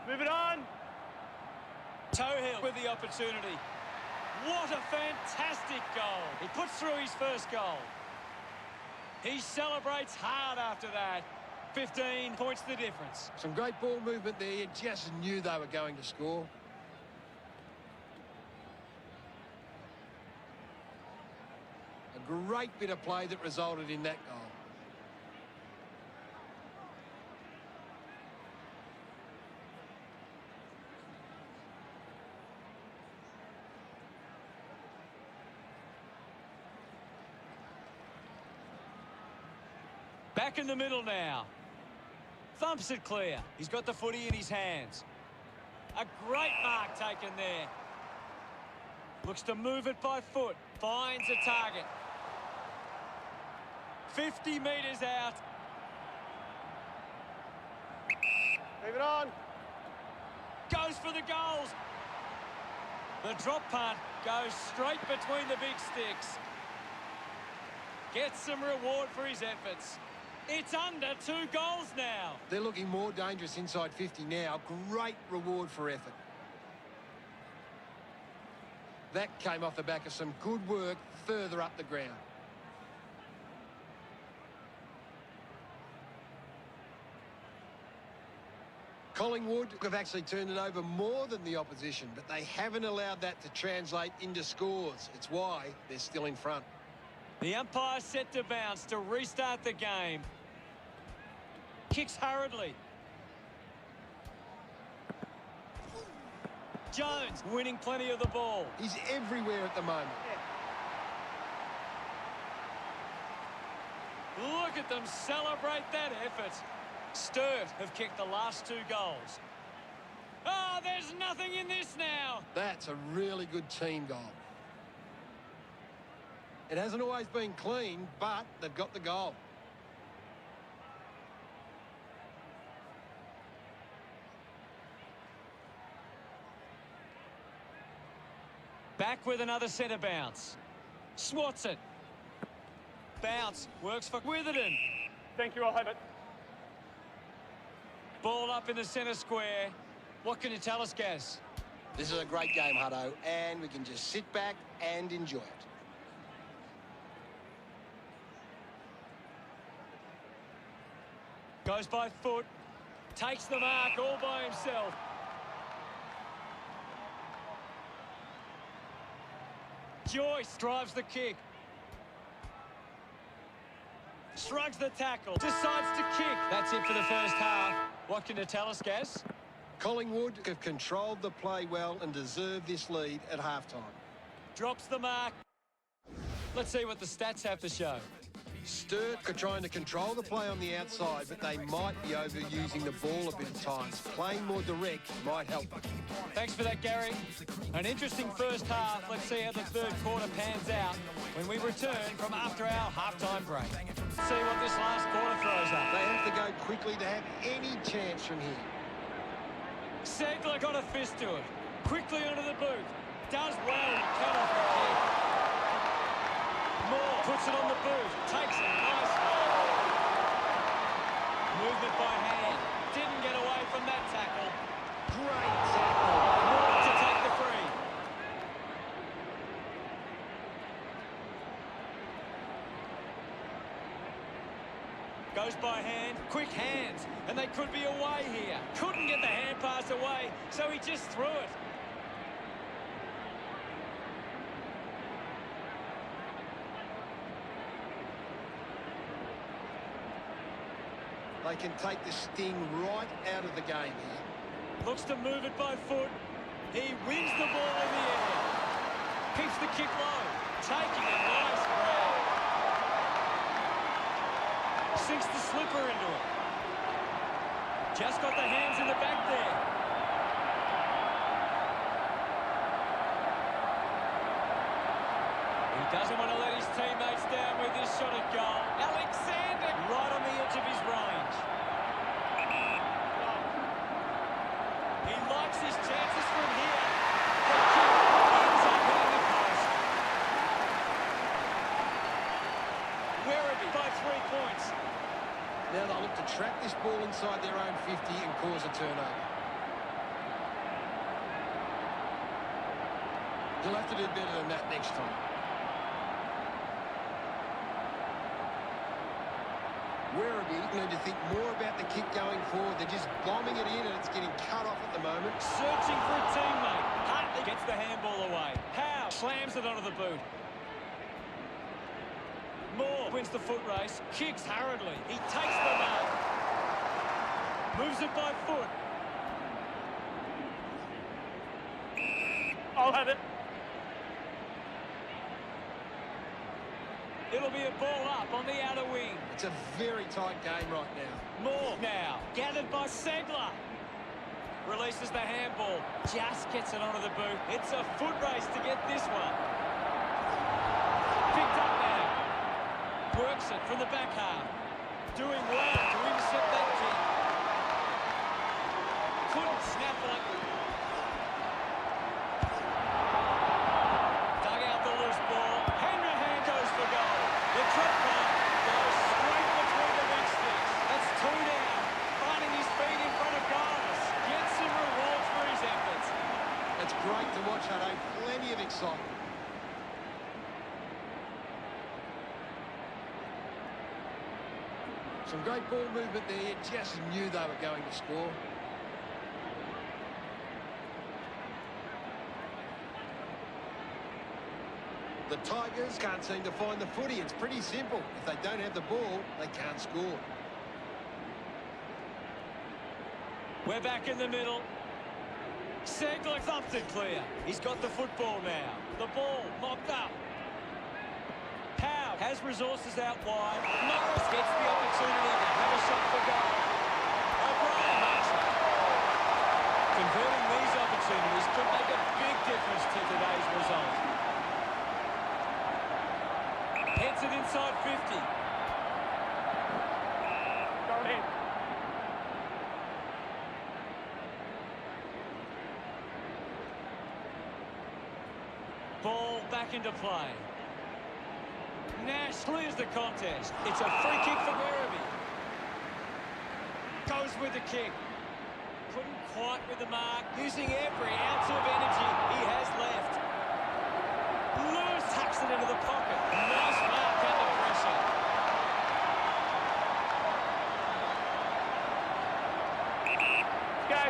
Move it on. Toehill with the opportunity. What a fantastic goal. He puts through his first goal. He celebrates hard after that. 15 points the difference. Some great ball movement there. You just knew they were going to score. A great bit of play that resulted in that goal. Back in the middle now. Thumps it clear. He's got the footy in his hands. A great mark taken there. Looks to move it by foot. Finds a target. 50 metres out. Move it on. Goes for the goals. The drop punt goes straight between the big sticks. Gets some reward for his efforts. It's under 2 goals now. They're looking more dangerous inside 50 now. Great reward for effort. That came off the back of some good work further up the ground. Collingwood have actually turned it over more than the opposition, but they haven't allowed that to translate into scores. It's why they're still in front. The umpire set to bounce to restart the game. Kicks hurriedly. Jones winning plenty of the ball. He's everywhere at the moment. Look at them celebrate that effort. Sturt have kicked the last 2 goals. Oh, there's nothing in this now. That's a really good team goal. It hasn't always been clean, but they've got the goal. Back with another centre bounce. Swats it. Bounce. Works for Witherden. Thank you, I'll have it. Ball up in the centre square. What can you tell us, Gaz? This is a great game, Hutto, and we can just sit back and enjoy it. Goes by foot. Takes the mark all by himself. Joyce drives the kick. Shrugs the tackle. Decides to kick. That's it for the first half. What can you tell us, Gaz? Collingwood have controlled the play well and deserve this lead at halftime. Drops the mark. Let's see what the stats have to show. Sturt are trying to control the play on the outside, but they might be overusing the ball a bit at times. Playing more direct might help them. Thanks for that, Gary. An interesting first half. Let's see how the third quarter pans out when we return from after our halftime break. Let's see what this last quarter throws up. They have to go quickly to have any chance from here. Segler got a fist to it. Quickly onto the boot. Does well to cut off the kick. Moore puts it on the boot. Takes it. Nice. Movement by hand. Didn't get away from that tackle. Great tackle. Moore to take the free. Goes by hand. Quick hands. And they could be away here. Couldn't get the hand pass away, so he just threw it. They can take the sting right out of the game here. Looks to move it by foot. He wins the ball in the air. Keeps the kick low. Taking a nice grab. Sinks the slipper into it. Just got the hands in the back there. He doesn't want to let his teammates down with this shot at goal. Alexander right on the edge of his range. He likes his chances from here. The kick ends up hitting the post. Werribee by 3 points. Now they'll look to trap this ball inside their own 50 and cause a turnover. He'll have to do better than that next time. Werribee need to think more about the kick going forward. They're just bombing it in and it's getting cut off at the moment. Searching for a teammate. Hartley gets the handball away. Howe slams it onto the boot. Moore wins the foot race. Kicks hurriedly. He takes the mark. Moves it by foot. I'll have it. It'll be a ball up on the outer wing. It's a very tight game right now. Moore now. Gathered by Segler. Releases the handball. Just gets it onto the boot. It's a foot race to get this one. Picked up now. Works it from the back half. Doing well to intercept that kick. Couldn't snaffle it. Dug out the loose ball. Hanrahan goes for goal. The trip back goes straight between the big sticks. That's 2 down. Finding his feet in front of goals. Gets some rewards for his efforts. It's great to watch, Hutto. Plenty of excitement. Some great ball movement there. You just knew they were going to score. The Tigers can't seem to find the footy. It's pretty simple. If they don't have the ball, they can't score. We're back in the middle. Segler thumped it clear. He's got the football now. The ball mopped up. Howe has resources out wide. Norris gets the opportunity to have a shot for goal. O'Brien makes it. Converting these opportunities could make a big difference to today's result. Heads it inside 50. Go in. Ball back into play. Nash clears the contest. It's a free kick for Werribee. Goes with the kick. Couldn't quite with the mark. Using every ounce of energy he has left. Lewis tucks it into the pocket. Nice mark under pressure. Go.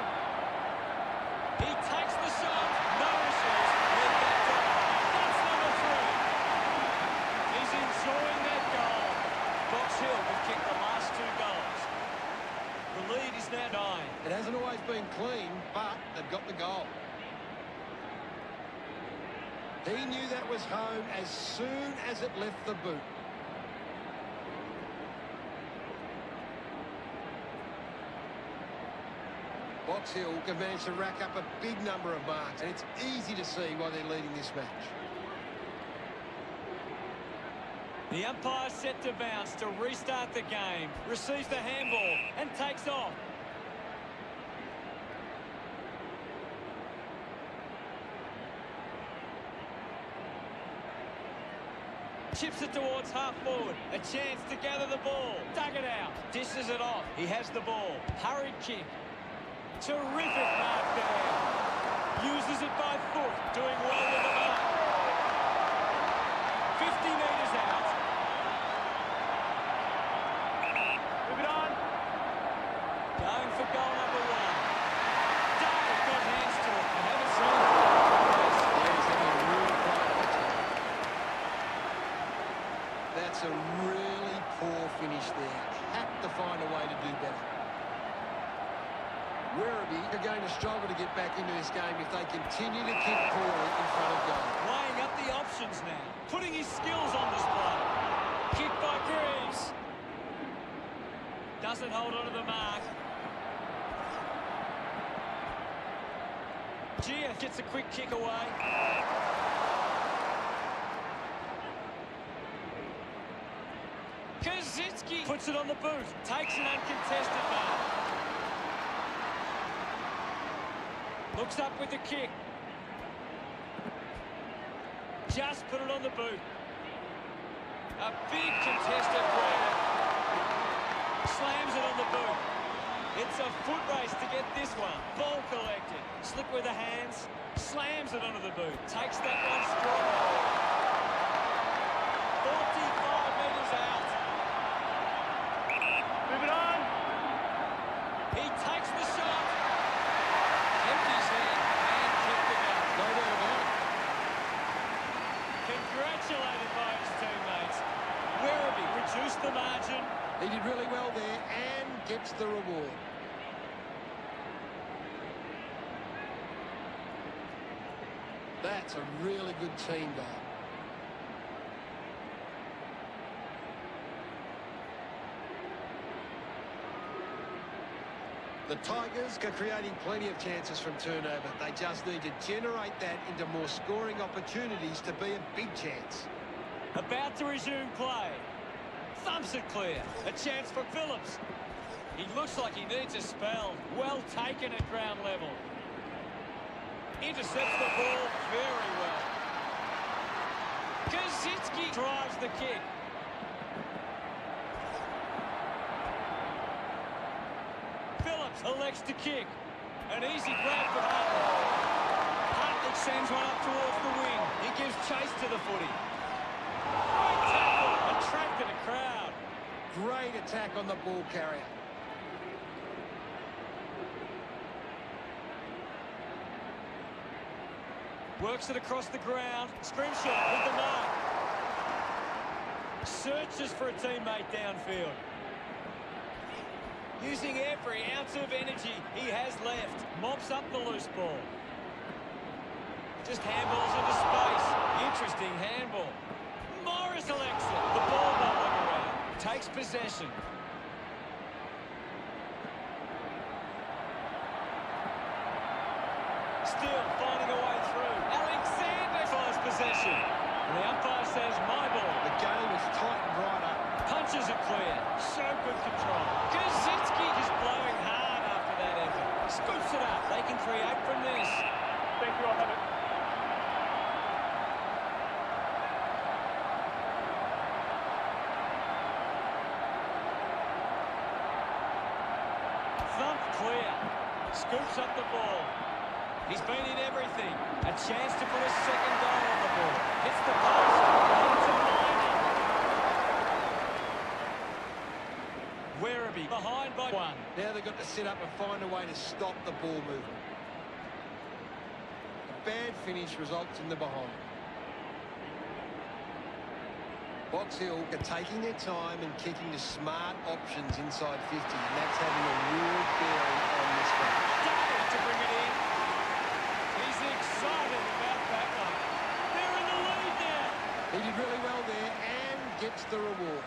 He takes the shot. No issues. We're back to that's number 3. He's enjoying that goal. Box Hill will kick the last 2 goals. The lead is now 9. It hasn't always been clean, but they've got the goal. He knew that was home as soon as it left the boot. Box Hill can manage to rack up a big number of marks, and it's easy to see why they're leading this match. The umpire set to bounce to restart the game. Receives the handball and takes off. Chips it towards half forward. A chance to gather the ball. Dug it out. Dishes it off. He has the ball. Hurried kick. Terrific mark there. Uses it by foot. Doing well with the mark. 50 metres out. Move it on. Going for goal number 1. Dale got hands to it. I haven't seen it. That's a really poor finish there. Had to find a way to do better. Werribee are going to struggle to get back into this game if they continue to kick poorly in front of goal. Weighing up the options now. Putting his skills on display. Kick by Greaves. Doesn't hold on to the mark. Gia gets a quick kick away. Kaczynski puts it on the boot. Takes an uncontested mark. Looks up with the kick. Just put it on the boot. A big contested grab. Slams it on the boot. It's a foot race to get this one. Ball collected. Slick with the hands. Slams it onto the boot. Takes that one strongly. 45 metres out. Move it on. He takes the shot. Empties head and kicked it out. No doubt about it. Congratulated by his teammates. Werribee reduced the margin. He did really well there and gets the reward. That's a really good team goal. The Tigers are creating plenty of chances from turnover. They just need to generate that into more scoring opportunities to be a big chance. About to resume play. Thumps it clear. A chance for Phillips. He looks like he needs a spell. Well taken at ground level. Intercepts the ball very well. Kaczynski drives the kick. Phillips elects to kick. An easy grab for Hartley. Hartley one up towards the wing. He gives chase to the footy. Great tackle. Attracted a crowd. Great attack on the ball carrier. Works it across the ground. Screen shot with the mark. Searches for a teammate downfield. Using every ounce of energy he has left. Mops up the loose ball. Just handballs into space. Interesting handball. Morris elects it. The ball bubbling around. Takes possession. Still finding a way through. Alexander finds possession. And the umpire says, my ball. The game is tightened right up. Punches it clear. So good control. Kaczynski just blowing hard after that effort. Scoops it up. They can create from this. Thank you, I'll have it. Thump clear. Scoops up the ball. He's been in everything. A chance to put a second goal on the ball. Hits the post. It's a minor. Werribee behind by one. Now they've got to sit up and find a way to stop the ball movement. A bad finish results in the behind. Box Hill are taking their time and kicking the smart options inside 50, and that's having a real bearing on this match. Day to bring it in. He's excited about that one. They're in the lead now. He did really well there and gets the reward.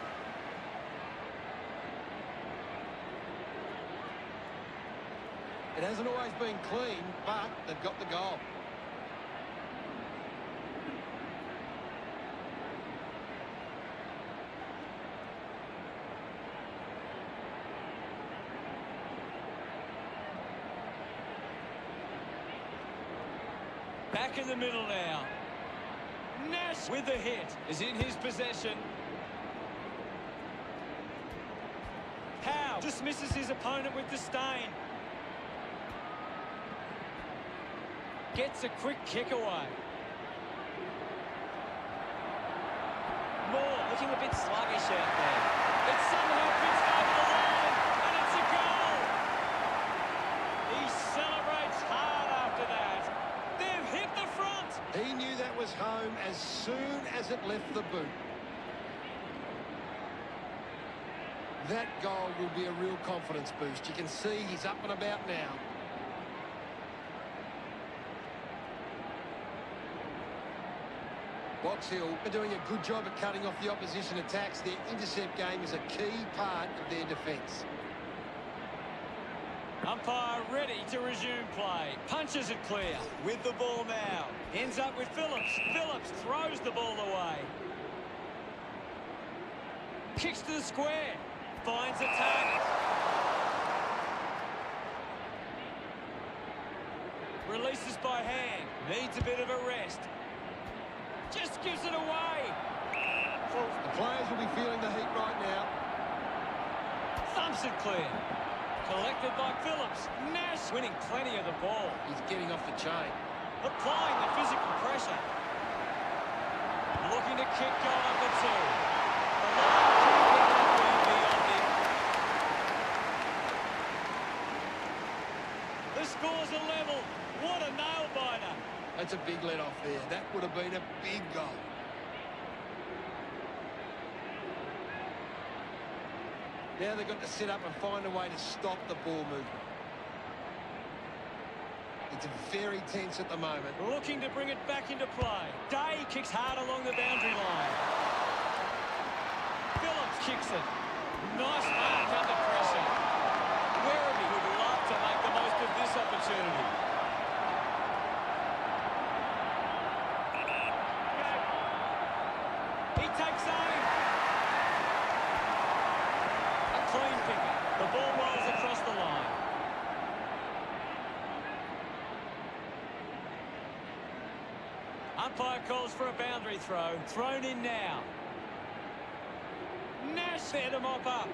It hasn't always been clean, but they've got the goal. Back in the middle now. Nash with the hit is in his possession. Howe dismisses his opponent with disdain. Gets a quick kick away. Moore looking a bit sluggish out there. It somehow fits over the line, and it's a goal. He celebrates hard after that. They've hit the front. He knew that was home as soon as it left the boot. That goal will be a real confidence boost. You can see he's up and about now. Box Hill are doing a good job at cutting off the opposition attacks. Their intercept game is a key part of their defence. Umpire ready to resume play. Punches it clear with the ball now. Ends up with Phillips. Phillips throws the ball away. Kicks to the square. Finds a target. Releases by hand. Needs a bit of a rest. Just gives it away. The players will be feeling the heat right now. Thumps it clear. Collected by Phillips. Nash winning plenty of the ball. He's getting off the chain. Applying the physical pressure. Looking to kick goal number 2. The line keeping being beyond him. The score's a level. What a nail-biter. That's a big let-off there. That would have been a big goal. Now they've got to sit up and find a way to stop the ball movement. It's very tense at the moment. Looking to bring it back into play. Day kicks hard along the boundary line. Phillips kicks it. Nice mark under pressure. Werribee would love to make the most of this opportunity. He takes aim. A clean picker. The ball rolls across the line. Umpire calls for a boundary throw. Thrown in now. Nash there to mop up.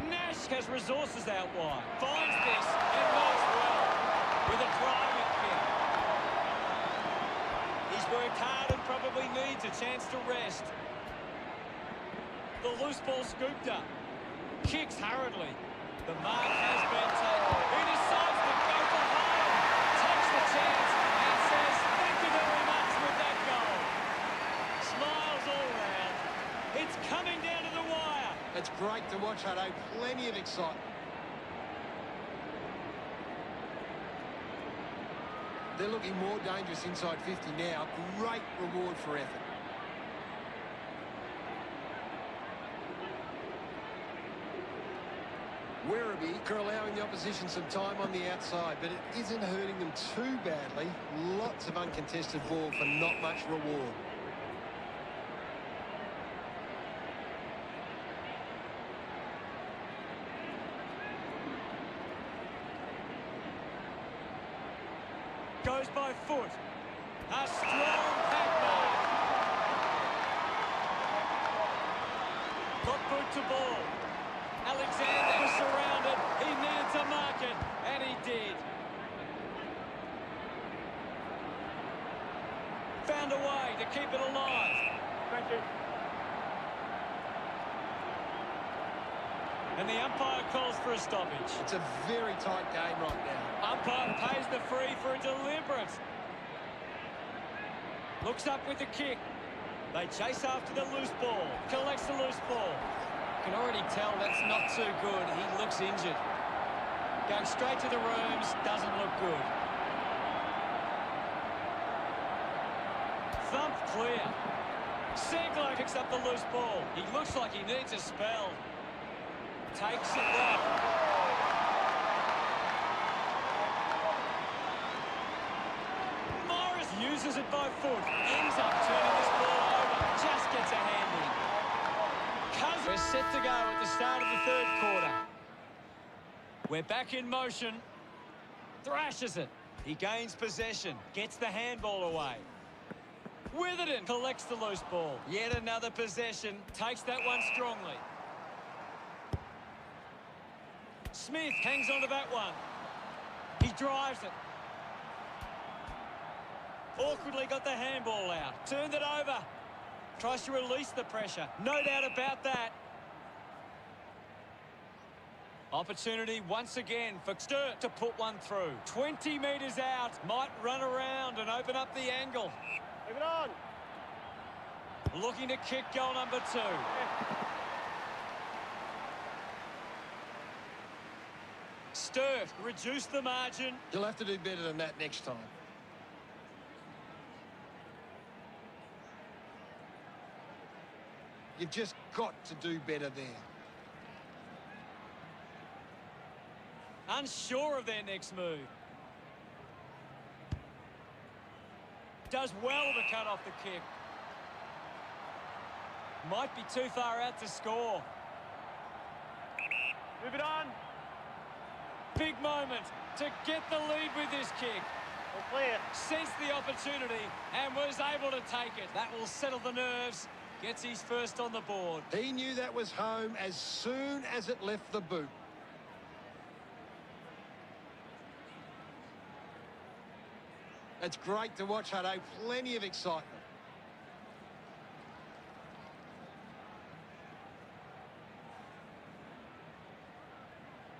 Nash has resources out wide. Finds this and knocks well with a driving kick. to rest. The loose ball scooped up. Kicks hurriedly. The mark has been taken. He decides to go for home. Takes the chance and says, thank you very much with that goal. Smiles all round. It's coming down to the wire. It's great to watch, Hutto. Plenty of excitement. They're looking more dangerous inside 50 now. Great reward for effort. Werribee are allowing the opposition some time on the outside, but it isn't hurting them too badly. Lots of uncontested ball for not much reward. Goes by foot. A strong pack mark. Got boot to ball. Alexander was surrounded. He needed to mark it, and he did. Found a way to keep it alive. Thank you. And the umpire calls for a stoppage. It's a very tight game right now. Umpire pays the free for a deliberate. Looks up with the kick. They chase after the loose ball. Collects the loose ball. Can already tell that's not too good. He looks injured. Going straight to the rooms. Doesn't look good. Thump clear. Seglo picks up the loose ball. He looks like he needs a spell. Takes it well. Morris uses it by foot. Ends up turning this ball over. Just gets a hand in. Cousins. We're set to go at the start of the third quarter. We're back in motion. Thrashes it. He gains possession. Gets the handball away. Witherden collects the loose ball. Yet another possession. Takes that one strongly. Smith hangs on to that one. He drives it. Awkwardly got the handball out. Turned it over. Tries to release the pressure. No doubt about that. Opportunity once again for Sturt to put one through. 20 metres out. Might run around and open up the angle. Move it on. Looking to kick goal number 2. Sturt reduced the margin. You'll have to do better than that next time. You've just got to do better there. Unsure of their next move. Does well to cut off the kick. Might be too far out to score. Move it on. Big moment to get the lead with this kick. All clear. Sensed the opportunity and was able to take it. That will settle the nerves. Gets his first on the board. He knew that was home as soon as it left the boot. It's great to watch, Hutto. Plenty of excitement.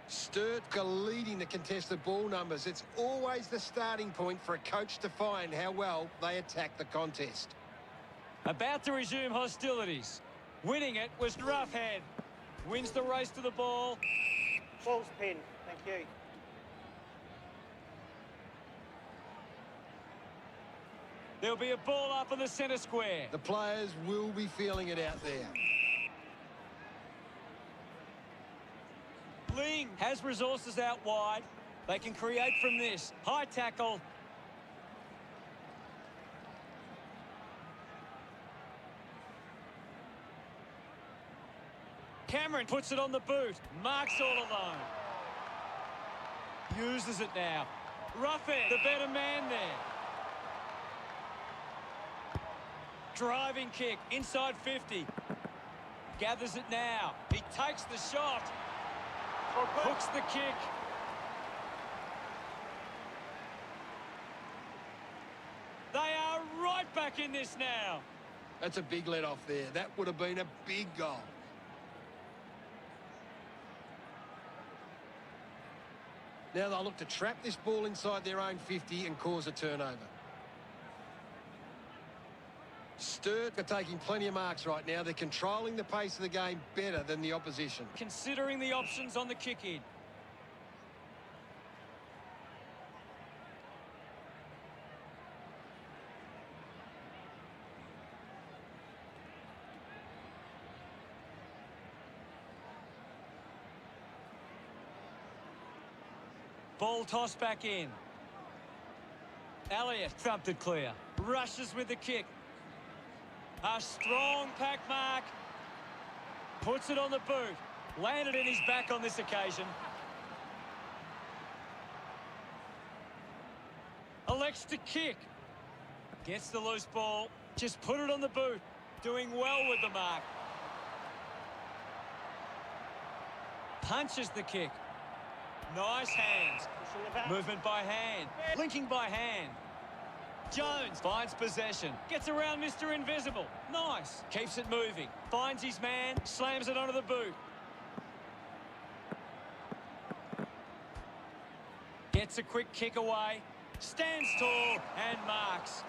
Sturt leading the contested ball numbers. It's always the starting point for a coach to find how well they attack the contest. About to resume hostilities. Winning it was Roughhead. Wins the race to the ball. Ball's pinned. Thank you. There'll be a ball up in the centre square. The players will be feeling it out there. Ling has resources out wide. They can create from this. High tackle. Cameron puts it on the boot. Marks all alone. Uses it now. Roughhead, the better man there. Driving kick inside 50. Gathers it now. He takes the shot. Hooks the kick. They are right back in this now. That's a big let off there. That would have been a big goal. Now they'll look to trap this ball inside their own 50 and cause a turnover. Sturt are taking plenty of marks right now. They're controlling the pace of the game better than the opposition. Considering the options on the kick-in. Ball tossed back in. Elliott thumped it clear. Rushes with the kick. A strong pack mark. Puts it on the boot. Landed in his back on this occasion. Elects to kick. Gets the loose ball. Just put it on the boot. Doing well with the mark. Punches the kick. Nice hands. Pushing the back. Movement by hand. Linking by hand. Jones finds possession. Gets around Mr. Invisible. Nice. Keeps it moving. Finds his man. Slams it onto the boot. Gets a quick kick away. Stands tall and marks.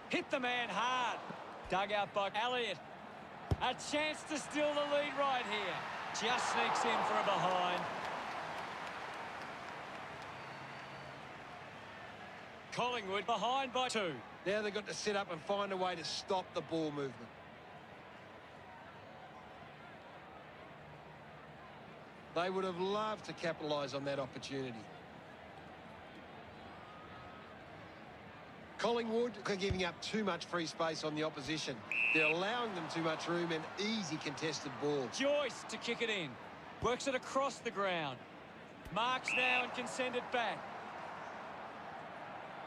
Hit the man hard. Dug out by Elliott. A chance to steal the lead right here. Just sneaks in for a behind. Collingwood behind by 2. Now they've got to sit up and find a way to stop the ball movement. They would have loved to capitalise on that opportunity. Collingwood are giving up too much free space on the opposition. They're allowing them too much room and easy contested ball. Joyce to kick it in. Works it across the ground. Marks now and can send it back.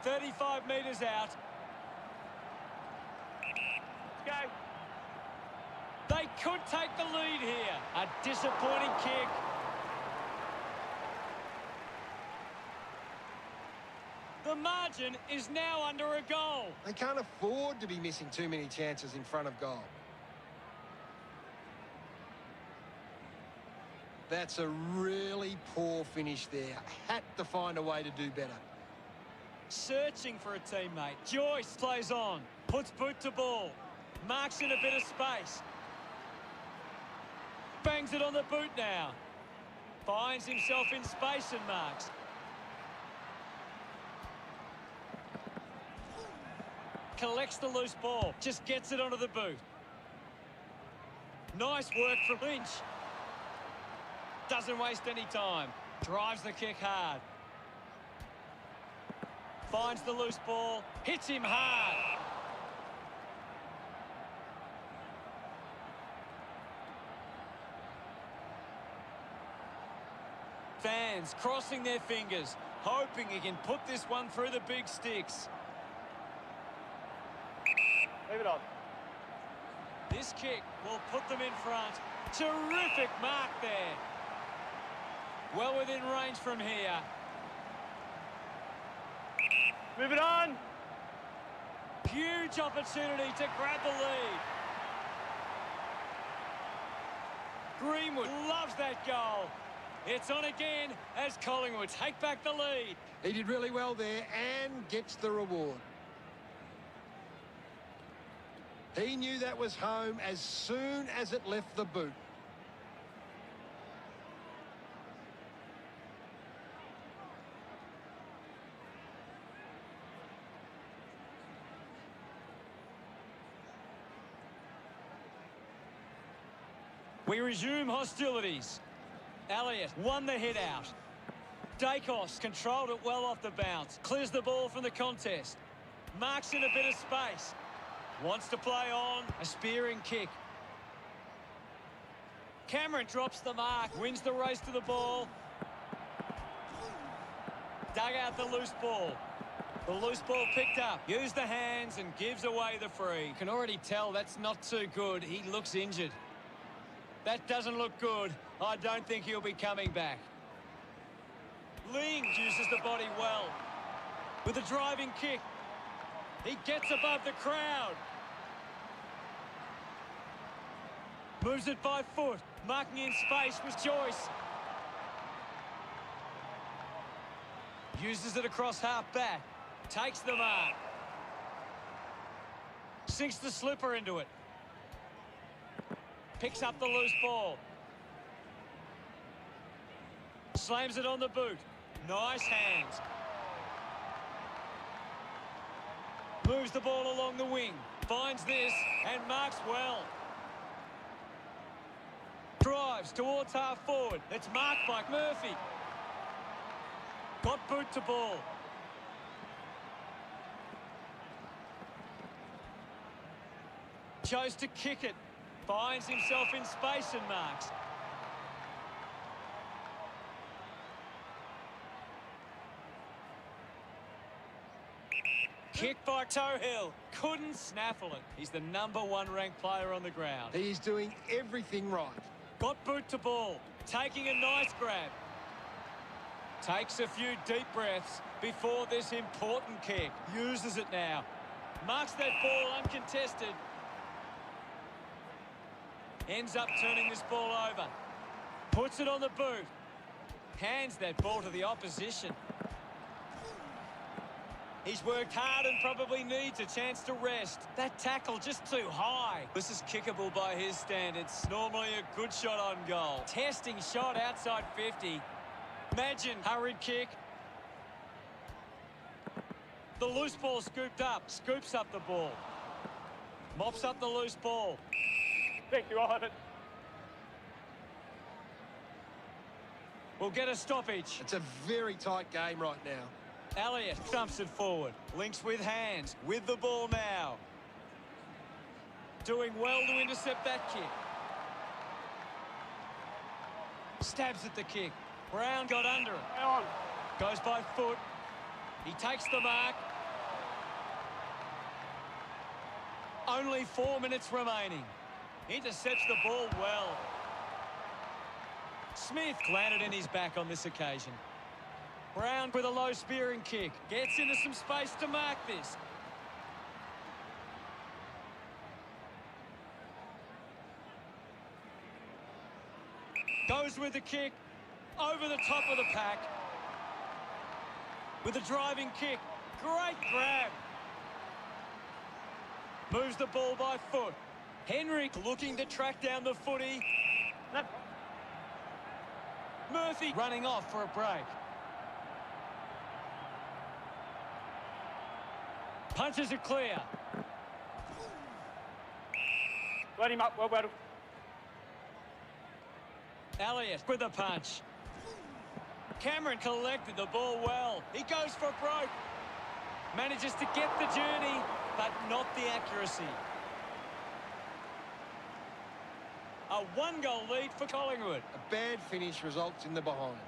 35 metres out. Let's go. They could take the lead here. A disappointing kick. The margin is now under a goal. They can't afford to be missing too many chances in front of goal. That's a really poor finish there. Had to find a way to do better. Searching for a teammate. Joyce plays on. Puts boot to ball. Marks in a bit of space. Bangs it on the boot now. Finds himself in space and marks. Collects the loose ball. Just gets it onto the boot. Nice work from Lynch. Doesn't waste any time. Drives the kick hard. Finds the loose ball. Hits him hard. Fans crossing their fingers, hoping he can put this one through the big sticks. Leave it on. This kick will put them in front. Terrific mark there. Well within range from here. Move it on. Huge opportunity to grab the lead. Greenwood loves that goal. It's on again as Collingwood take back the lead. He did really well there and gets the reward. He knew that was home as soon as it left the boot. We resume hostilities. Elliott won the hit out. Dacos controlled it well off the bounce. Clears the ball from the contest. Marks in a bit of space. Wants to play on. A spearing kick. Cameron drops the mark. Wins the race to the ball. Dug out the loose ball. The loose ball picked up. Used the hands and gives away the free. Can already tell that's not too good. He looks injured. That doesn't look good. I don't think he'll be coming back. Ling uses the body well. With a driving kick. He gets above the crowd. Moves it by foot. Marking in space was choice. Uses it across half back. Takes the mark. Sinks the slipper into it. Picks up the loose ball. Slams it on the boot. Nice hands. Moves the ball along the wing. Finds this and marks well. Drives towards half forward. It's marked by Murphy. Got boot to ball. Chose to kick it. Finds himself in space and marks. Kick by Tohill. Couldn't snaffle it. He's the #1 ranked player on the ground. He's doing everything right. Got boot to ball. Taking a nice grab. Takes a few deep breaths before this important kick. Uses it now. Marks that ball uncontested. Ends up turning this ball over. Puts it on the boot. Hands that ball to the opposition. He's worked hard and probably needs a chance to rest. That tackle just too high. This is kickable by his standards. Normally a good shot on goal. Testing shot outside 50. Imagine hurried kick. The loose ball scooped up. Scoops up the ball. Mops up the loose ball. Thank you, Ivan. We'll get a stoppage. It's a very tight game right now. Elliott thumps it forward. Links with hands. With the ball now. Doing well to intercept that kick. Stabs at the kick. Brown got under it. Hang on. Goes by foot. He takes the mark. Only 4 minutes remaining. Intercepts the ball well. Smith landed in his back on this occasion. Brown with a low spearing kick. Gets into some space to mark this. Goes with the kick. Over the top of the pack. With a driving kick. Great grab. Moves the ball by foot. Henry looking to track down the footy. No. Murphy running off for a break. Punches it clear. Let him up. Well battled. Elliott with a punch. Cameron collected the ball well. He goes for broke. Manages to get the journey, but not the accuracy. A 1-goal lead for Collingwood. A bad finish results in the behind.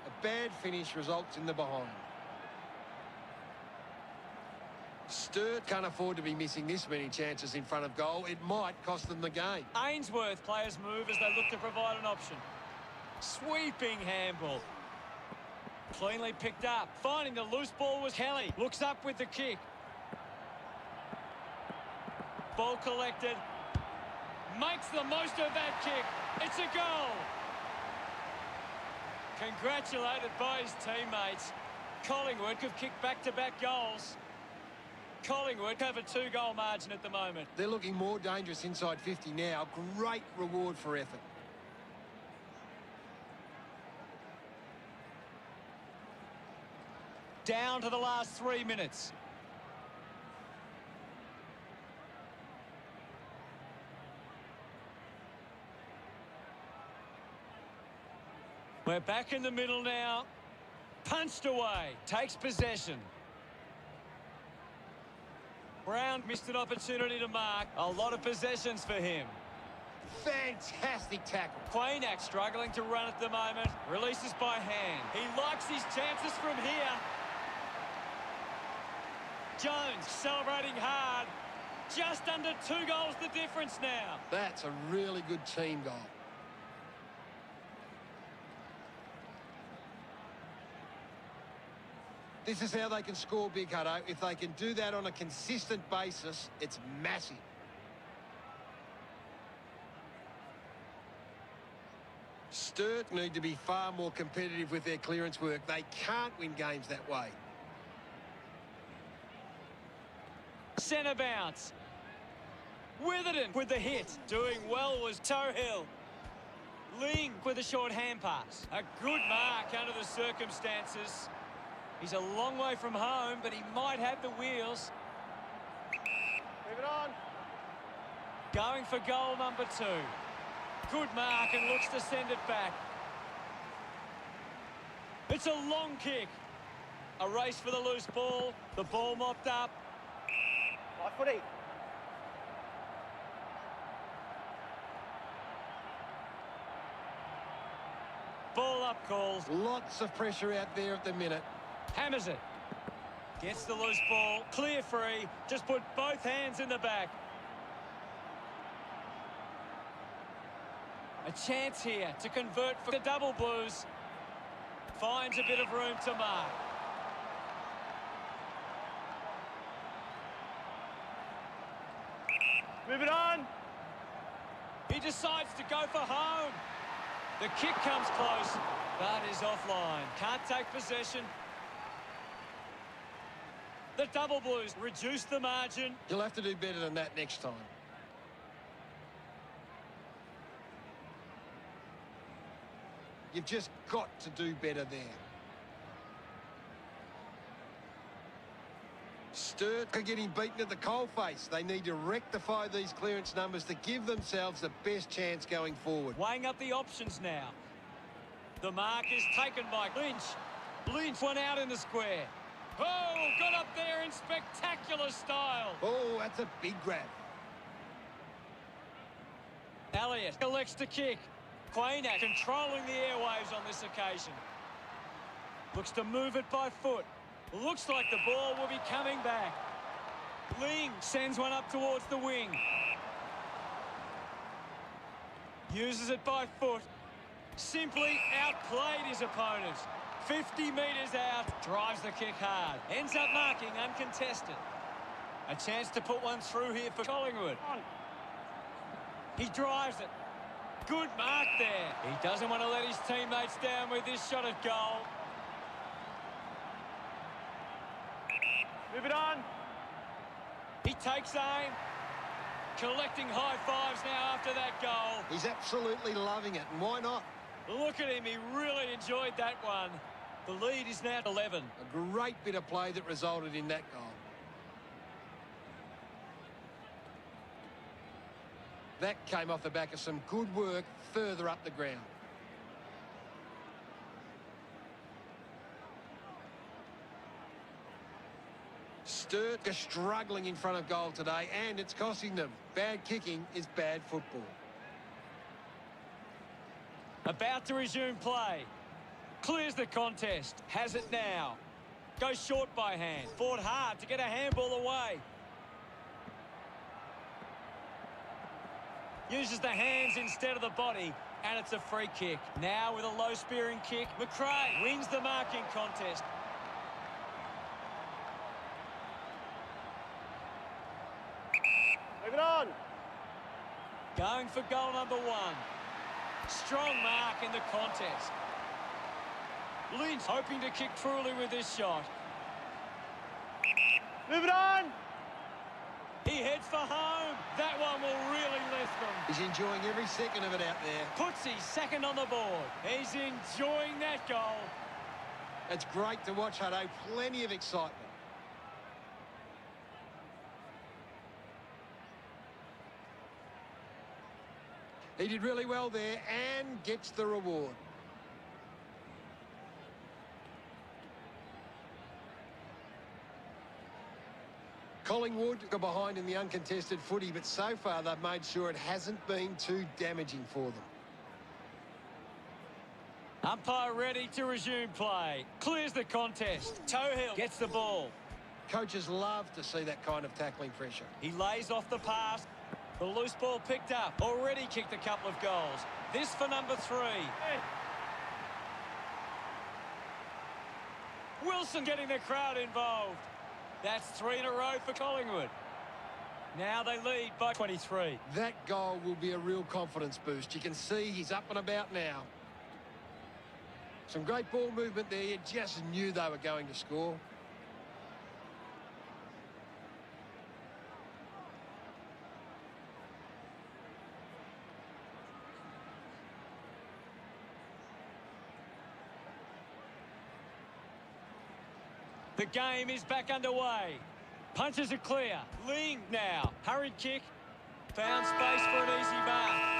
A bad finish results in the behind. Sturt can't afford to be missing this many chances in front of goal. It might cost them the game. Ainsworth players move as they look to provide an option. Sweeping handball. Cleanly picked up. Finding the loose ball was Kelly. Looks up with the kick. Ball collected. Makes the most of that kick. It's a goal. Congratulated by his teammates. Collingwood have kicked back-to-back goals. Collingwood have a 2-goal margin at the moment. They're looking more dangerous inside 50 now. Great reward for effort. Down to the last 3 minutes. We're back in the middle now. Punched away. Takes possession. Brown missed an opportunity to mark. A lot of possessions for him. Fantastic tackle. Quaynack struggling to run at the moment. Releases by hand. He likes his chances from here. Jones celebrating hard. Just under 2 goals the difference now. That's a really good team goal. This is how they can score big, Hutto. If they can do that on a consistent basis, it's massive. Sturt need to be far more competitive with their clearance work. They can't win games that way. Centre bounce. Witherden with the hit. Doing well was Tohill. Ling with a short hand pass. A good mark under the circumstances. He's a long way from home, but he might have the wheels. Move it on. Going for goal number 2. Good mark and looks to send it back. It's a long kick. A race for the loose ball. The ball mopped up. Right footy. Ball up calls. Lots of pressure out there at the minute. Hammers it. Gets the loose ball. Clear free. Just put both hands in the back. A chance here to convert for the double blues. Finds a bit of room to mark. Move it on. He decides to go for home. The kick comes close, but is offline. Can't take possession. The double blues reduce the margin. You'll have to do better than that next time. You've just got to do better there. Sturt are getting beaten at the coalface. They need to rectify these clearance numbers to give themselves the best chance going forward. Weighing up the options now. The mark is taken by Lynch. Lynch one out in the square. Oh, got up there in spectacular style. Oh, that's a big grab. Elliott elects to kick. Quaynak controlling the airwaves on this occasion. Looks to move it by foot. Looks like the ball will be coming back. Ling sends one up towards the wing. Uses it by foot. Simply outplayed his opponent. 50 metres out. Drives the kick hard. Ends up marking uncontested. A chance to put one through here for Collingwood. He drives it. Good mark there. He doesn't want to let his teammates down with this shot at goal. Move it on. He takes aim. Collecting high fives now after that goal. He's absolutely loving it, and why not? Look at him. He really enjoyed that one. The lead is now 11. A great bit of play that resulted in that goal. That came off the back of some good work further up the ground. Sturt are struggling in front of goal today, and it's costing them. Bad kicking is bad football. About to resume play. Clears the contest. Has it now. Goes short by hand. Fought hard to get a handball away. Uses the hands instead of the body, and it's a free kick. Now with a low spearing kick, McRae wins the marking contest. Move it on. Going for goal number 1. Strong mark in the contest. Lynch hoping to kick truly with this shot. Move it on. He heads for home. That one will really lift them. He's enjoying every second of it out there. Puts his second on the board. He's enjoying that goal. It's great to watch, Hutto. Plenty of excitement. He did really well there and gets the reward. Collingwood are behind in the uncontested footy, but so far they've made sure it hasn't been too damaging for them. Umpire ready to resume play. Clears the contest. Tohill gets the ball. Coaches love to see that kind of tackling pressure. He lays off the pass. The loose ball picked up. Already kicked a couple of goals. This for number 3. Hey. Wilson getting the crowd involved. That's 3 in a row for Collingwood. Now they lead by 23. That goal will be a real confidence boost. You can see he's up and about now. Some great ball movement there. You just knew they were going to score. The game is back underway. Punches are clear. Ling now. Hurried kick. Found space for an easy mark.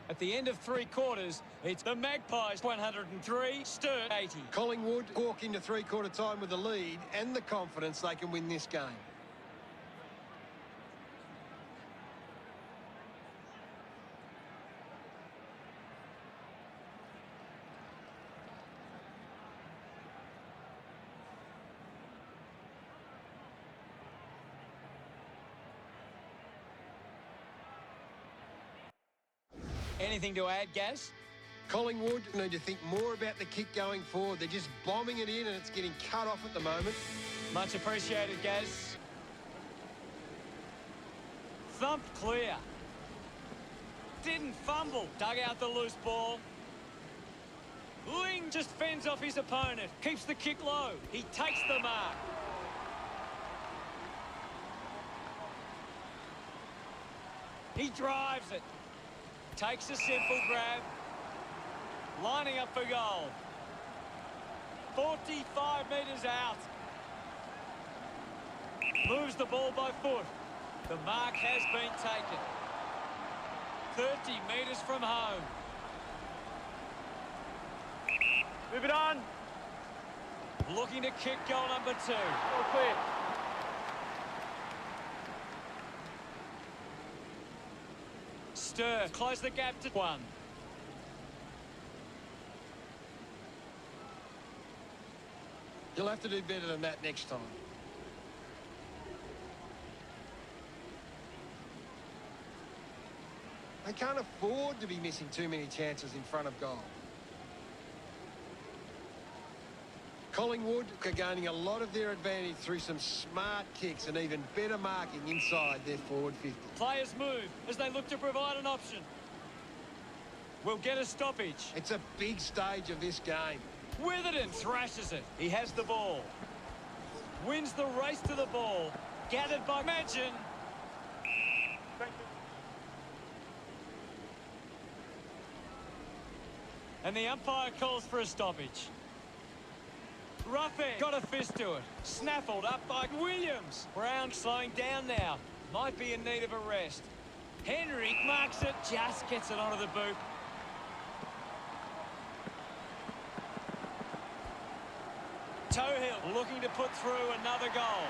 At the end of 3 quarters, it's the Magpies 103, Sturt 80. Collingwood walk into three-quarter time with the lead and the confidence they can win this game. Anything to add, Gaz? Collingwood need to think more about the kick going forward. They're just bombing it in and it's getting cut off at the moment. Much appreciated, Gaz. Thumped clear. Didn't fumble. Dug out the loose ball. Ling just fends off his opponent. Keeps the kick low. He takes the mark. He drives it. Takes a simple grab. Lining up for goal. 45 metres out. Moves the ball by foot. The mark has been taken. 30 metres from home. Move it on. Looking to kick goal number 2. All clear. Sturt close the gap to 1. You'll have to do better than that next time. They can't afford to be missing too many chances in front of goal. Collingwood are gaining a lot of their advantage through some smart kicks and even better marking inside their forward 50. Players move as they look to provide an option. We'll get a stoppage. It's a big stage of this game. Witherden thrashes it. He has the ball. Wins the race to the ball. Gathered by Madgen. Thank you. And the umpire calls for a stoppage. Roughhead got a fist to it. Snaffled up by Williams. Brown slowing down now. Might be in need of a rest. Henry marks it. Just gets it onto the boot. Toehill looking to put through another goal.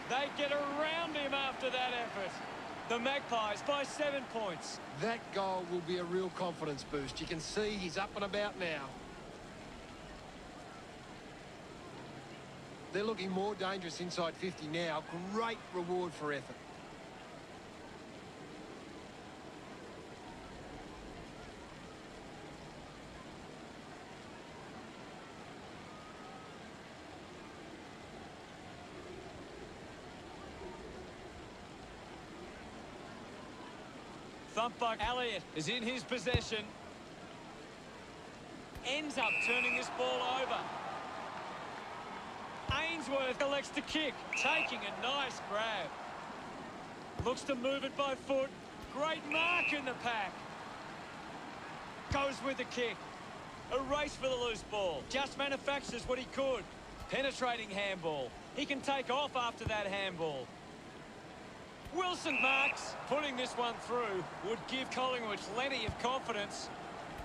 They get around him after that effort. The Magpies by 7 points. That goal will be a real confidence boost. You can see he's up and about now. They're looking more dangerous inside 50 now. Great reward for effort. Thumpbuck Elliott is in his possession. Ends up turning this ball over. Ainsworth elects to kick, taking a nice grab. Looks to move it by foot. Great mark in the pack. Goes with the kick. A race for the loose ball. Just manufactures what he could. Penetrating handball. He can take off after that handball. Wilson marks. Putting this one through would give Collingwood plenty of confidence.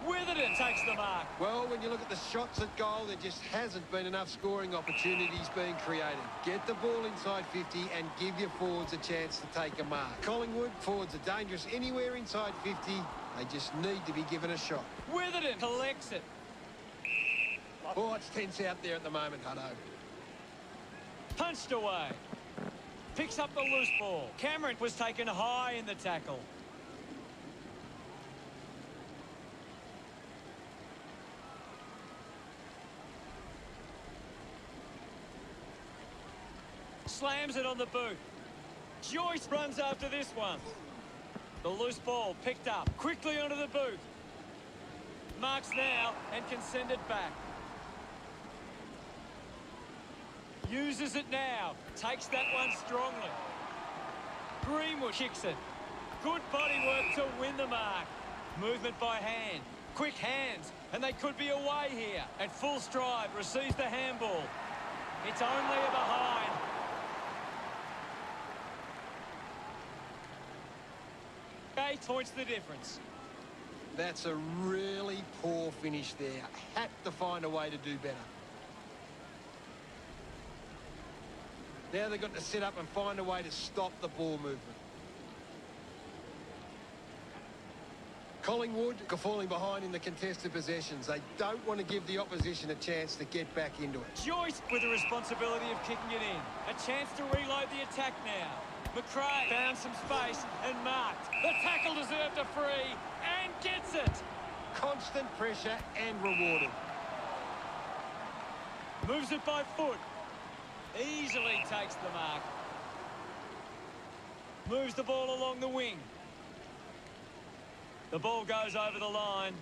Witherden takes the mark. Well, when you look at the shots at goal, there just hasn't been enough scoring opportunities being created. Get the ball inside 50 and give your forwards a chance to take a mark. Collingwood forwards are dangerous anywhere inside 50. They just need to be given a shot. Witherden collects it. Oh, it's tense out there at the moment, Hutto. Punched away. Picks up the loose ball. Cameron was taken high in the tackle. Slams it on the boot. Joyce runs after this one. The loose ball picked up. Quickly onto the boot. Marks now and can send it back. Uses it now. Takes that one strongly. Greenwood kicks it. Good body work to win the mark. Movement by hand. Quick hands. And they could be away here. At full stride, receives the handball. It's only a behind. 8 points the difference. That's a really poor finish there. Had to find a way to do better. Now they've got to sit up and find a way to stop the ball movement. Collingwood are falling behind in the contested possessions. They don't want to give the opposition a chance to get back into it. Joyce with the responsibility of kicking it in. A chance to reload the attack now. McRae found some space and marked. The tackle deserved a free and gets it. Constant pressure and rewarded. Moves it by foot. Easily takes the mark. Moves the ball along the wing. The ball goes over the line.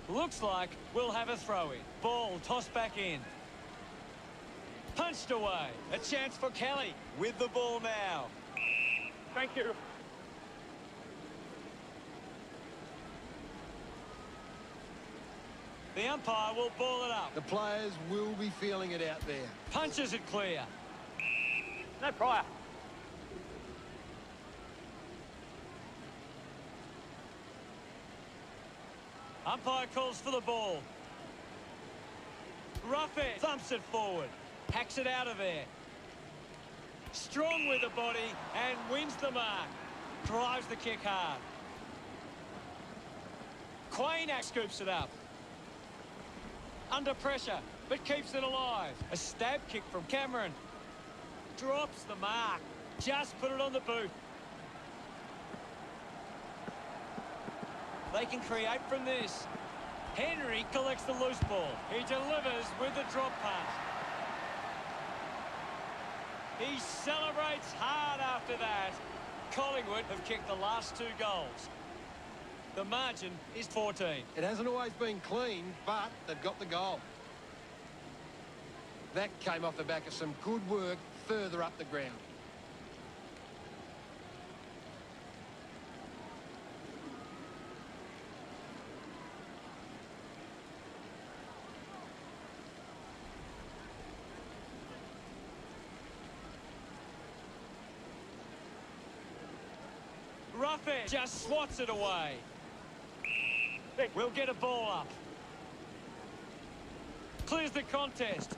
Looks like we'll have a throw-in. Ball tossed back in. Punched away. A chance for Kelly with the ball now. Thank you. The umpire will ball it up. The players will be feeling it out there. Punches it clear. No prior. Umpire calls for the ball. Rough it. Thumps it forward. Hacks it out of there. Strong with the body and wins the mark. Drives the kick hard. Quaynak scoops it up. Under pressure, but keeps it alive. A stab kick from Cameron. Drops the mark. Just put it on the boot. They can create from this. Henry collects the loose ball. He delivers with the drop pass. He celebrates hard after that. Collingwood have kicked the last 2 goals. The margin is 14. It hasn't always been clean, but they've got the goal. That came off the back of some good work further up the ground. Rough it. Just swats it away. We'll get a ball up. Clears the contest.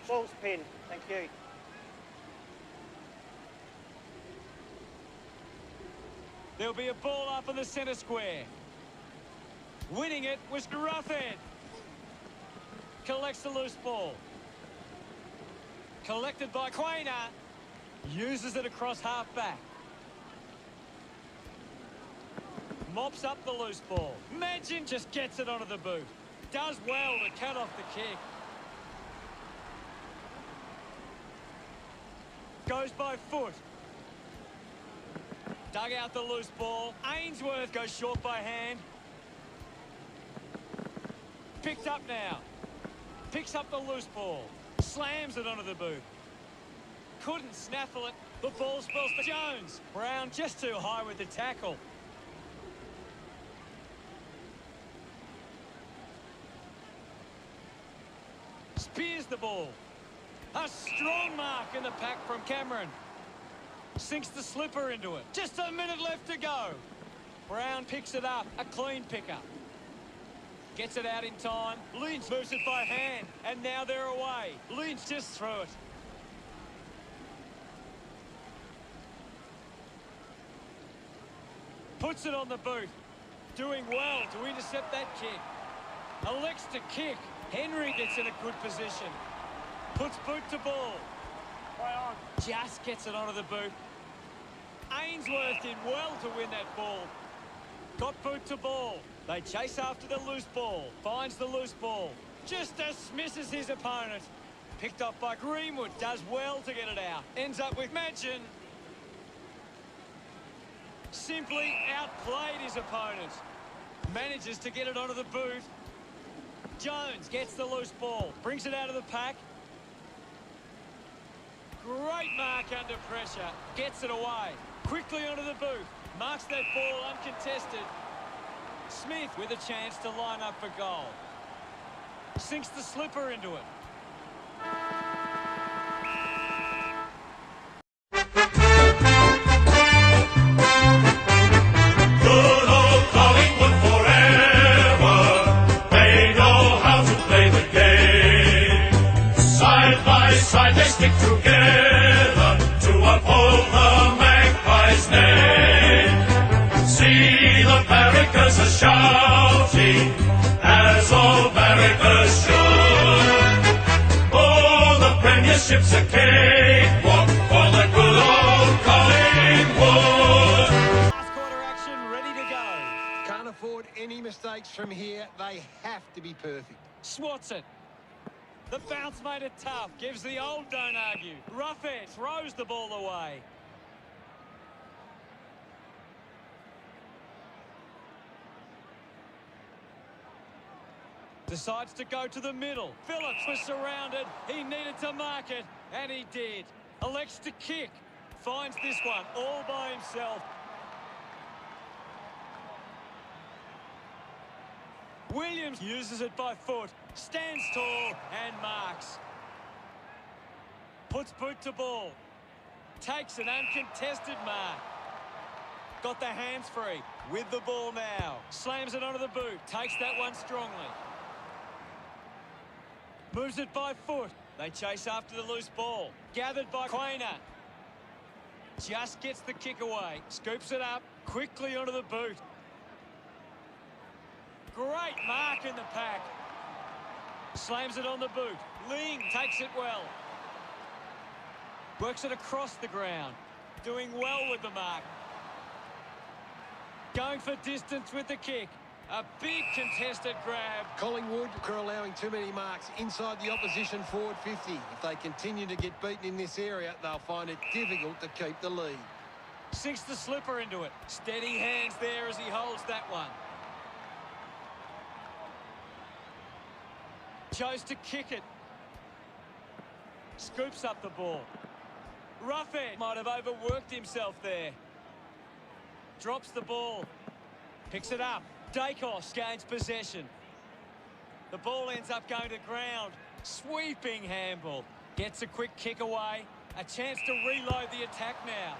Ball's pinned. Thank you. There'll be a ball up in the centre square. Winning it was Ruffin. Collects the loose ball. Collected by Quaynak. Uses it across half-back. Mops up the loose ball. Magin just gets it onto the boot. Does well to cut off the kick. Goes by foot. Dug out the loose ball. Ainsworth goes short by hand. Picked up now. Picks up the loose ball. Slams it onto the boot. Couldn't snaffle it. The ball spills for Jones. Brown just too high with the tackle. Spears the ball. A strong mark in the pack from Cameron. Sinks the slipper into it. Just a minute left to go. Brown picks it up. A clean pickup. Gets it out in time. Lynch moves it by hand. And now they're away. Lynch just threw it. Puts it on the boot. Doing well to intercept that kick. Elects to kick. Henry gets in a good position. Puts boot to ball. Play on. Just gets it onto the boot. Ainsworth did well to win that ball. Got boot to ball. They chase after the loose ball. Finds the loose ball. Just dismisses his opponent. Picked up by Greenwood. Does well to get it out. Ends up with Madgen. Simply outplayed his opponent. Manages to get it onto the boot. Jones gets the loose ball. Brings it out of the pack. Great mark under pressure. Gets it away. Quickly onto the boot. Marks that ball uncontested. Smith with a chance to line up for goal. Sinks the slipper into it. Good old Collingwood forever. They know how to play the game. Side by side they stick together to uphold the Magpies' name. See the barricades are shouting as all barricades should. Oh, the premiership's a cakewalk for the good old Collingwood. Last quarter action ready to go. Can't afford any mistakes from here. They have to be perfect. Swats it. The bounce made it tough. Gives the old don't argue. Roughhead throws the ball away. Decides to go to the middle. Phillips was surrounded. He needed to mark it, and he did. Elects to kick. Finds this one all by himself. Williams uses it by foot. Stands tall and marks. Puts boot to ball. Takes an uncontested mark. Got the hands free. With the ball now. Slams it onto the boot. Takes that one strongly. Moves it by foot. They chase after the loose ball. Gathered by Quainer. Just gets the kick away. Scoops it up. Quickly onto the boot. Great mark in the pack. Slams it on the boot. Ling takes it well. Works it across the ground. Doing well with the mark. Going for distance with the kick. A big contested grab. Collingwood are allowing too many marks inside the opposition forward 50. If they continue to get beaten in this area, they'll find it difficult to keep the lead. Sinks the slipper into it. Steady hands there as he holds that one. Chose to kick it. Scoops up the ball. Roughhead might have overworked himself there. Drops the ball. Picks it up. Dacos gains possession. The ball ends up going to ground. Sweeping handball. Gets a quick kick away. A chance to reload the attack now.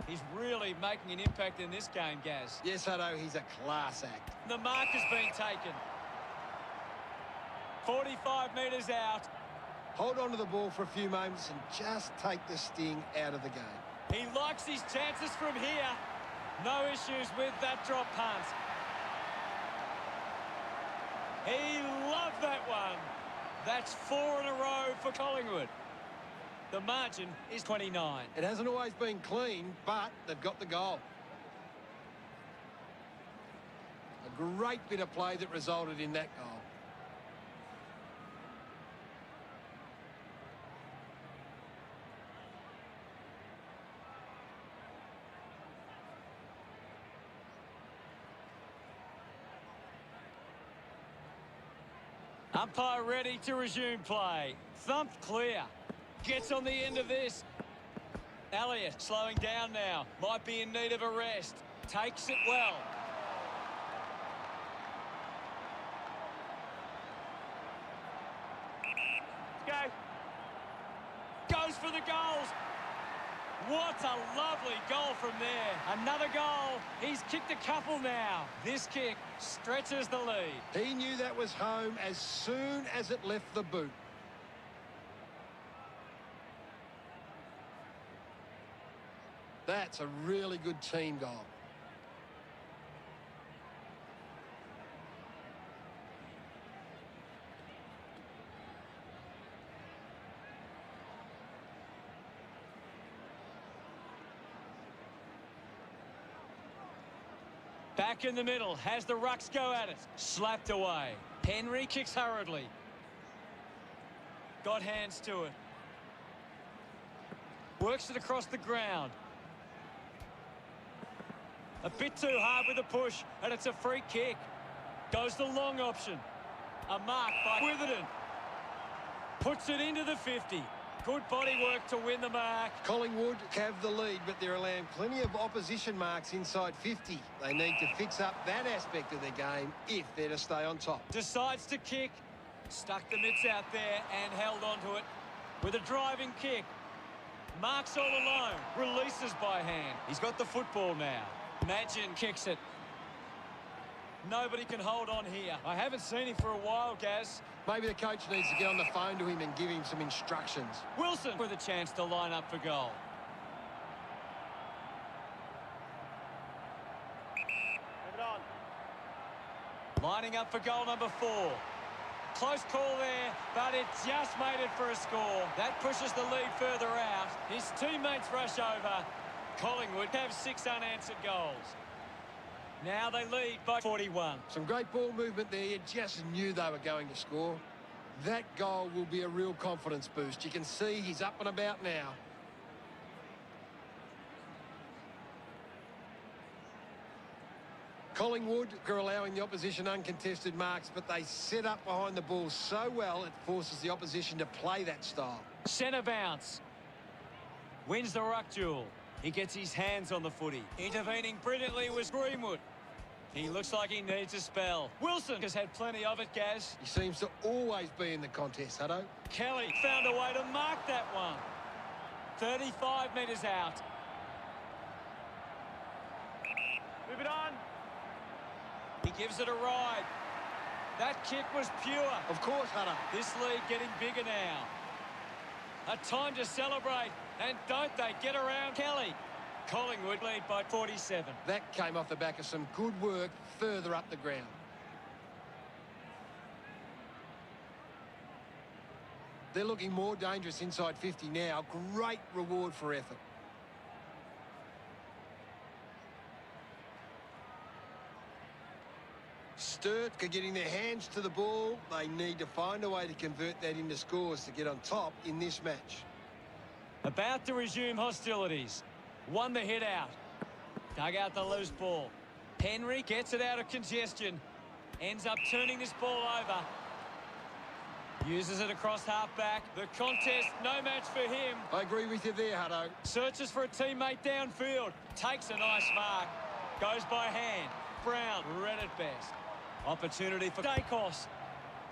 He's really making an impact in this game, Gaz. Yes, Hutto, he's a class act. The mark has been taken. 45 metres out. Hold on to the ball for a few moments and just take the sting out of the game. He likes his chances from here. No issues with that drop punt. He loved that one. That's 4 in a row for Collingwood. The margin is 29. It hasn't always been clean, but they've got the goal. A great bit of play that resulted in that goal. Umpire ready to resume play. Thumped clear. Gets on the end of this. Elliott slowing down now. Might be in need of a rest. Takes it well. Go. Goes for the goals. What a lovely goal from there. Another goal. He's kicked a couple now. This kick stretches the lead. He knew that was home as soon as it left the boot. That's a really good team goal. Back in the middle, has the rucks go at it. Slapped away. Henry kicks hurriedly. Got hands to it. Works it across the ground. A bit too hard with the push, and it's a free kick. Goes the long option. A mark by Witherden. Puts it into the 50. Good body work to win the mark. Collingwood have the lead, but they're allowing plenty of opposition marks inside 50. They need to fix up that aspect of their game if they're to stay on top. Decides to kick. Stuck the mitts out there and held onto it with a driving kick. Marks all alone. Releases by hand. He's got the football now. Magin kicks it. Nobody can hold on here. I haven't seen him for a while, Gaz. Maybe the coach needs to get on the phone to him and give him some instructions. Wilson with a chance to line up for goal. Move it on. Lining up for goal number 4. Close call there, but it just made it for a score. That pushes the lead further out. His teammates rush over. Collingwood have 6 unanswered goals. Now they lead by 41. Some great ball movement there. You just knew they were going to score. That goal will be a real confidence boost. You can see he's up and about now. Collingwood are allowing the opposition uncontested marks, but they set up behind the ball so well it forces the opposition to play that style. Centre bounce. Wins the ruck duel. He gets his hands on the footy. Intervening brilliantly was Greenwood. He looks like he needs a spell. Wilson has had plenty of it, Gaz. He seems to always be in the contest, Hutto. Kelly found a way to mark that one. 35 metres out. Move it on. He gives it a ride. That kick was pure. Of course, Hutto. This lead getting bigger now. A time to celebrate. And don't they get around Kelly. Collingwood lead by 47. That came off the back of some good work further up the ground. They're looking more dangerous inside 50 now. Great reward for effort. Sturt are getting their hands to the ball. They need to find a way to convert that into scores to get on top in this match. About to resume hostilities. Won the hit out. Dug out the loose ball. Henry gets it out of congestion. Ends up turning this ball over. Uses it across half-back. The contest, no match for him. I agree with you there, Hutto. Searches for a teammate downfield. Takes a nice mark. Goes by hand. Brown, read it best. Opportunity for Dacos.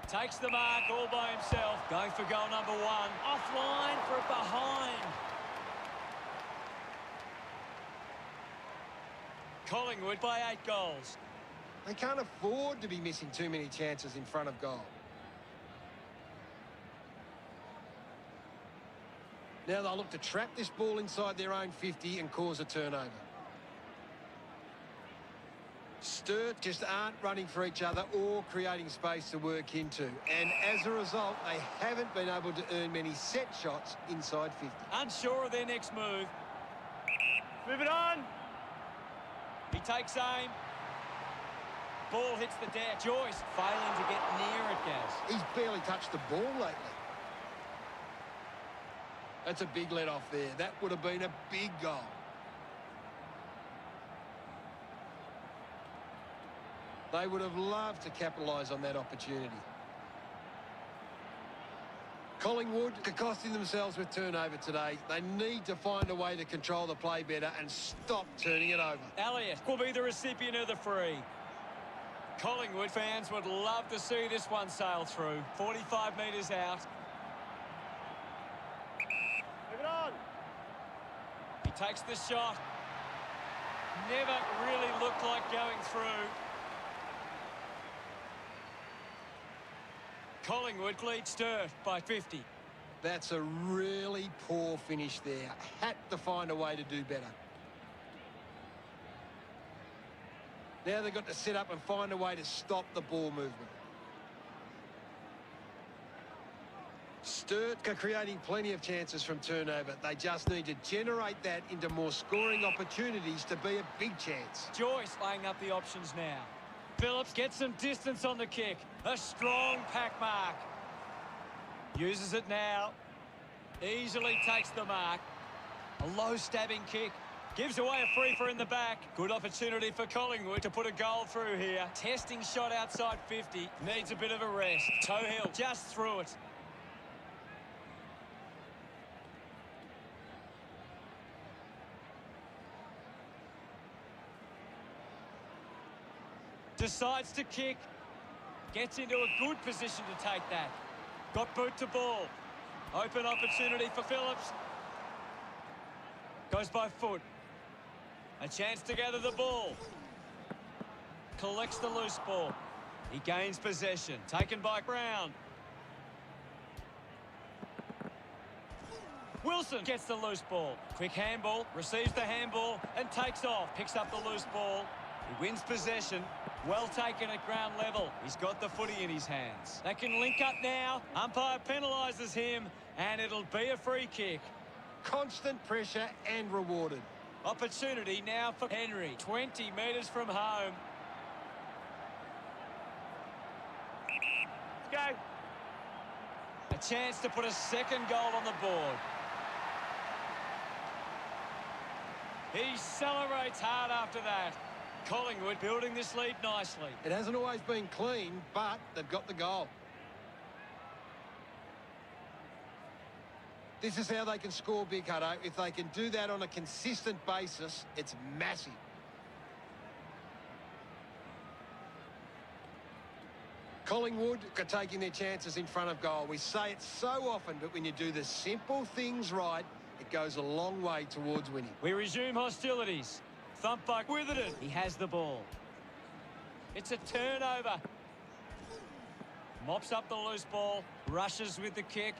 Takes the mark all by himself. Going for goal number 1. Offline for a behind. Collingwood by 8 goals. They can't afford to be missing too many chances in front of goal. Now they'll look to trap this ball inside their own 50 and cause a turnover. Sturt just aren't running for each other or creating space to work into. And as a result, they haven't been able to earn many set shots inside 50. Unsure of their next move. Move it on. He takes aim. Ball hits the deck. Joyce failing to get near it, Gaz. He's barely touched the ball lately. That's a big let-off there. That would have been a big goal. They would have loved to capitalise on that opportunity. Collingwood are costing themselves with turnover today. They need to find a way to control the play better and stop turning it over. Elliott will be the recipient of the free. Collingwood fans would love to see this one sail through. 45 metres out. Move it on. He takes the shot. Never really looked like going through. Collingwood lead Sturt by 50. That's a really poor finish there. Had to find a way to do better. Now they've got to set up and find a way to stop the ball movement. Sturt are creating plenty of chances from turnover. They just need to generate that into more scoring opportunities to be a big chance. Joyce laying up the options now. Phillips gets some distance on the kick. A strong pack mark. Uses it now. Easily takes the mark. A low stabbing kick. Gives away a free for in the back. Good opportunity for Collingwood to put a goal through here. Testing shot outside 50. Needs a bit of a rest. Toehill just through it. Decides to kick. Gets into a good position to take that. Got boot to ball. Open opportunity for Phillips. Goes by foot. A chance to gather the ball. Collects the loose ball. He gains possession. Taken by Brown. Wilson gets the loose ball. Quick handball. Receives the handball and takes off. Picks up the loose ball. He wins possession. Well taken at ground level. He's got the footy in his hands. They can link up now. Umpire penalises him and it'll be a free kick. Constant pressure and rewarded. Opportunity now for Henry. 20 metres from home. Let's go. A chance to put a second goal on the board. He celebrates hard after that. Collingwood building this lead nicely. It hasn't always been clean, but they've got the goal. This is how they can score big, Hutto. If they can do that on a consistent basis, it's massive. Collingwood are taking their chances in front of goal. We say it so often, but when you do the simple things right, it goes a long way towards winning. We resume hostilities. Thump by Witherden. He has the ball. It's a turnover. Mops up the loose ball. Rushes with the kick.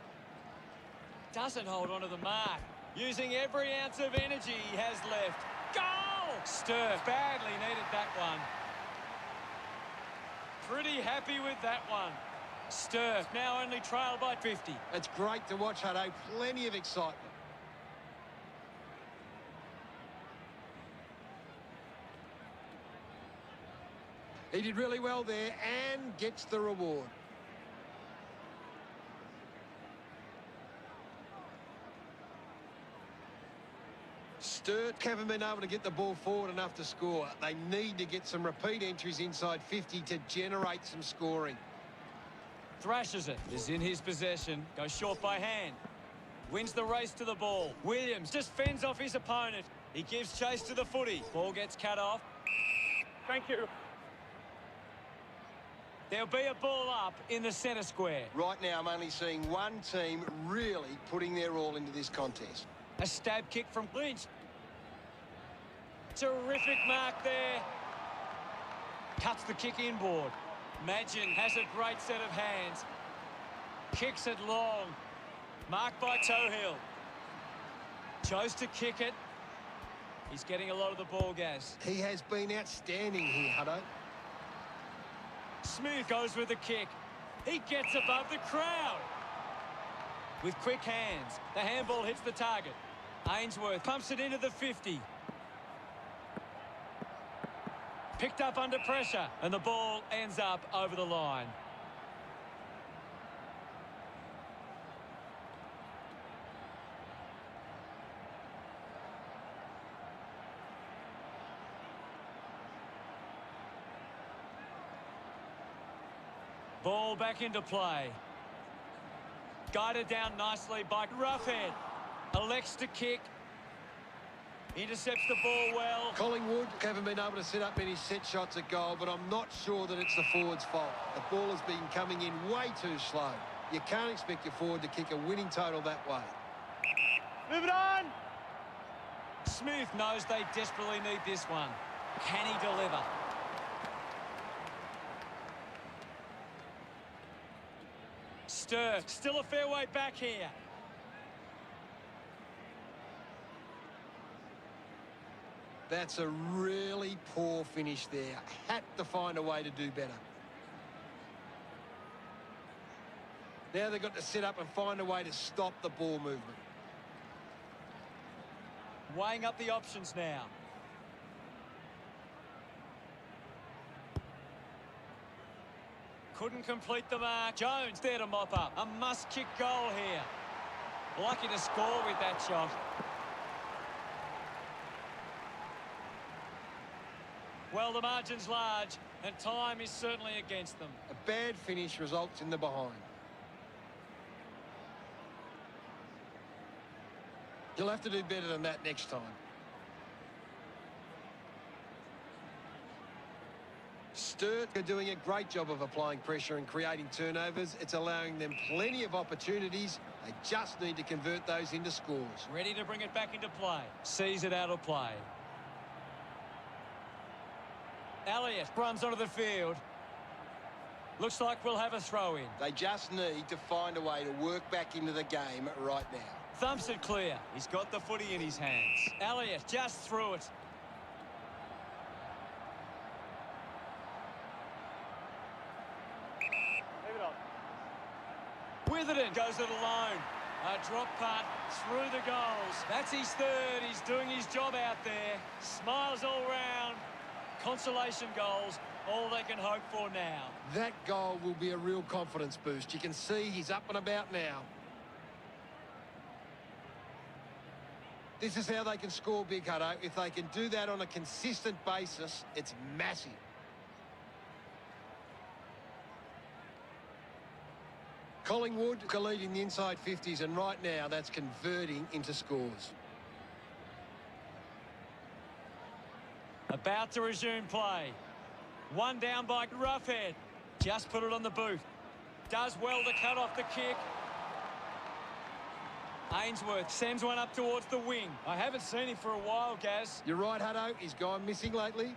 Doesn't hold on to the mark. Using every ounce of energy he has left. Goal! Sturt badly needed that one. Pretty happy with that one. Sturt now only trailed by 50. It's great to watch, Hutto. Plenty of excitement. He did really well there and gets the reward. Sturt haven't been able to get the ball forward enough to score. They need to get some repeat entries inside 50 to generate some scoring. Thrashes it. Is in his possession. Goes short by hand. Wins the race to the ball. Williams just fends off his opponent. He gives chase to the footy. Ball gets cut off. Thank you. There'll be a ball up in the centre square. Right now, I'm only seeing one team really putting their all into this contest. A stab kick from Lynch. Terrific mark there. Cuts the kick inboard. Magin has a great set of hands. Kicks it long. Marked by Toehill. Chose to kick it. He's getting a lot of the ball gas. He has been outstanding here, Hutto. Smith goes with the kick. He gets above the crowd. With quick hands, the handball hits the target. Ainsworth pumps it into the 50. Picked up under pressure, and the ball ends up over the line. Ball back into play. Guided down nicely by Roughhead. Elects to kick. Intercepts the ball well. Collingwood haven't been able to set up many set shots at goal, but I'm not sure that it's the forward's fault. The ball has been coming in way too slow. You can't expect your forward to kick a winning total that way. Move it on. Smith knows they desperately need this one. Can he deliver? Sturt, still a fair way back here. That's a really poor finish there. Had to find a way to do better. Now they've got to set up and find a way to stop the ball movement. Weighing up the options now. Couldn't complete the mark. Jones there to mop up. A must-kick goal here. Lucky to score with that shot. Well, the margin's large, and time is certainly against them. A bad finish results in the behind. You'll have to do better than that next time. Sturt are doing a great job of applying pressure and creating turnovers. It's allowing them plenty of opportunities. They just need to convert those into scores. Ready to bring it back into play. Sees it out of play. Elliott runs onto the field. Looks like we'll have a throw-in. They just need to find a way to work back into the game right now. Thumps it clear. He's got the footy in his hands. Elliott just threw it. Leave it on. Witherden goes it alone. A drop punt through the goals. That's his third. He's doing his job out there. Smiles all round. Consolation goals, all they can hope for now. That goal will be a real confidence boost. You can see he's up and about now. This is how they can score big, Hutto. If they can do that on a consistent basis, it's massive. Collingwood are leading the inside 50s, and right now that's converting into scores. About to resume play. One down by Roughhead. Just put it on the boot. Does well to cut off the kick. Ainsworth sends one up towards the wing. I haven't seen him for a while, Gaz. You're right, Hutto. He's gone missing lately.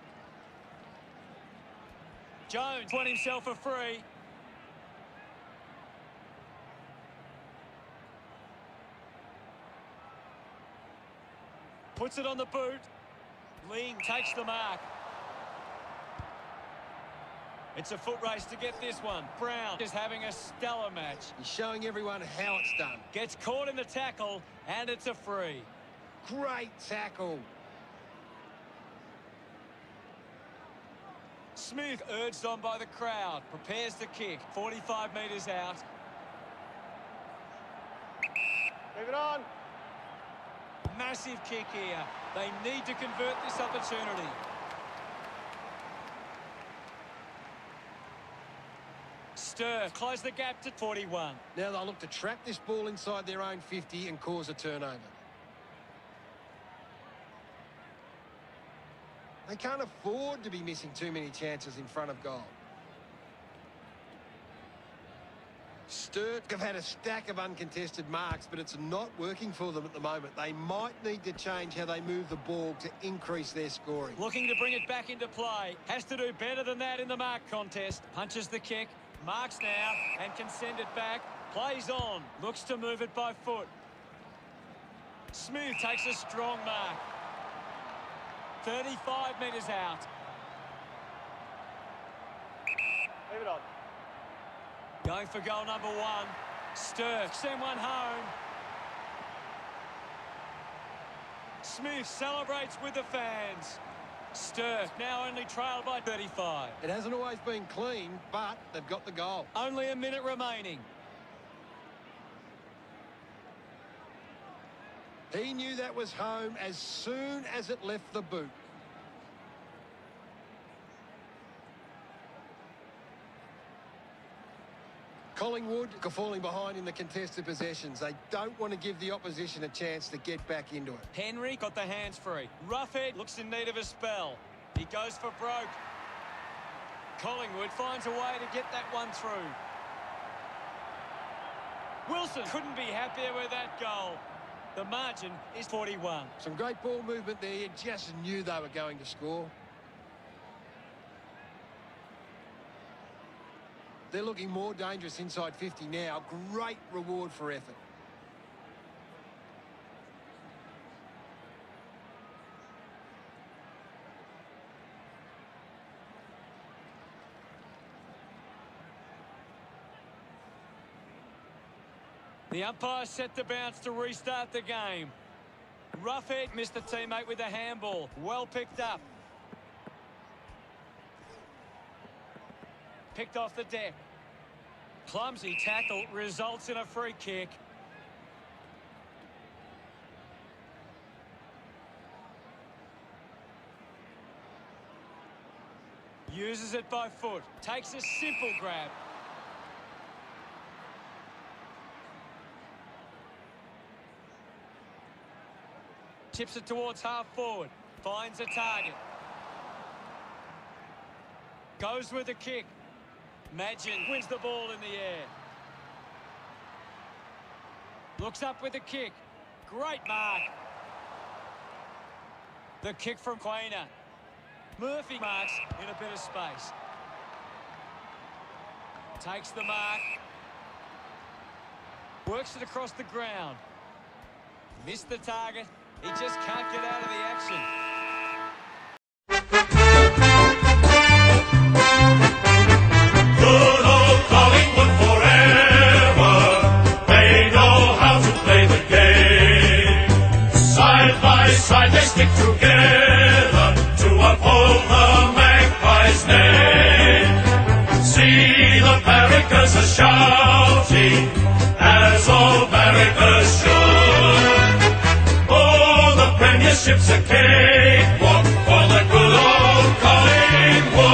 Jones won himself a free. Puts it on the boot. Ling takes the mark. It's a foot race to get this one. Brown is having a stellar match. He's showing everyone how it's done. Gets caught in the tackle, and it's a free. Great tackle. Smith urged on by the crowd. Prepares the kick. 45 metres out. Leave it on. Massive kick here. They need to convert this opportunity. Sturt close the gap to 41. Now they'll look to trap this ball inside their own 50 and cause a turnover. They can't afford to be missing too many chances in front of goal. Sturt have had a stack of uncontested marks, but it's not working for them at the moment. They might need to change how they move the ball to increase their scoring. Looking to bring it back into play. Has to do better than that in the mark contest. Punches the kick. Marks now and can send it back. Plays on. Looks to move it by foot. Smith takes a strong mark. 35 metres out. Leave it on. Going for goal number one. Sturt send one home. Smith celebrates with the fans. Sturt now only trailed by 35. It hasn't always been clean, but they've got the goal. Only a minute remaining. He knew that was home as soon as it left the boot. Collingwood are falling behind in the contested possessions. They don't want to give the opposition a chance to get back into it. Henry got the hands free. Roughhead looks in need of a spell. He goes for broke. Collingwood finds a way to get that one through. Wilson couldn't be happier with that goal. The margin is 41. Some great ball movement there. You just knew they were going to score. They're looking more dangerous inside 50 now. Great reward for effort. The umpire set to bounce to restart the game. Roughhead missed the teammate with a handball. Well picked up. Picked off the deck. Clumsy tackle results in a free kick. Uses it by foot. Takes a simple grab. Chips it towards half forward. Finds a target. Goes with a kick. Magin wins the ball in the air. Looks up with a kick. Great mark. The kick from Quainer. Murphy marks in a bit of space. Takes the mark. Works it across the ground. Missed the target. He just can't get out of the action. Good old Collingwood forever. They know how to play the game. Side by side they stick together to uphold the Magpies' name. See the barricades are shouting as all barricades should. Oh, the premiership's a cakewalk for the good old Collingwood.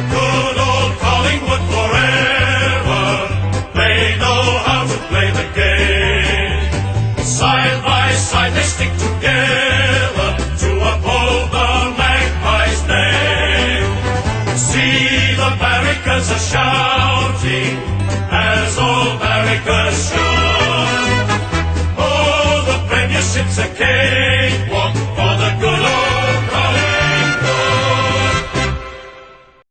Good old Collingwood forever. They know how to play the game. Side by side they stick together to uphold the Magpies' name. See the barricades are shouting as all barricades should.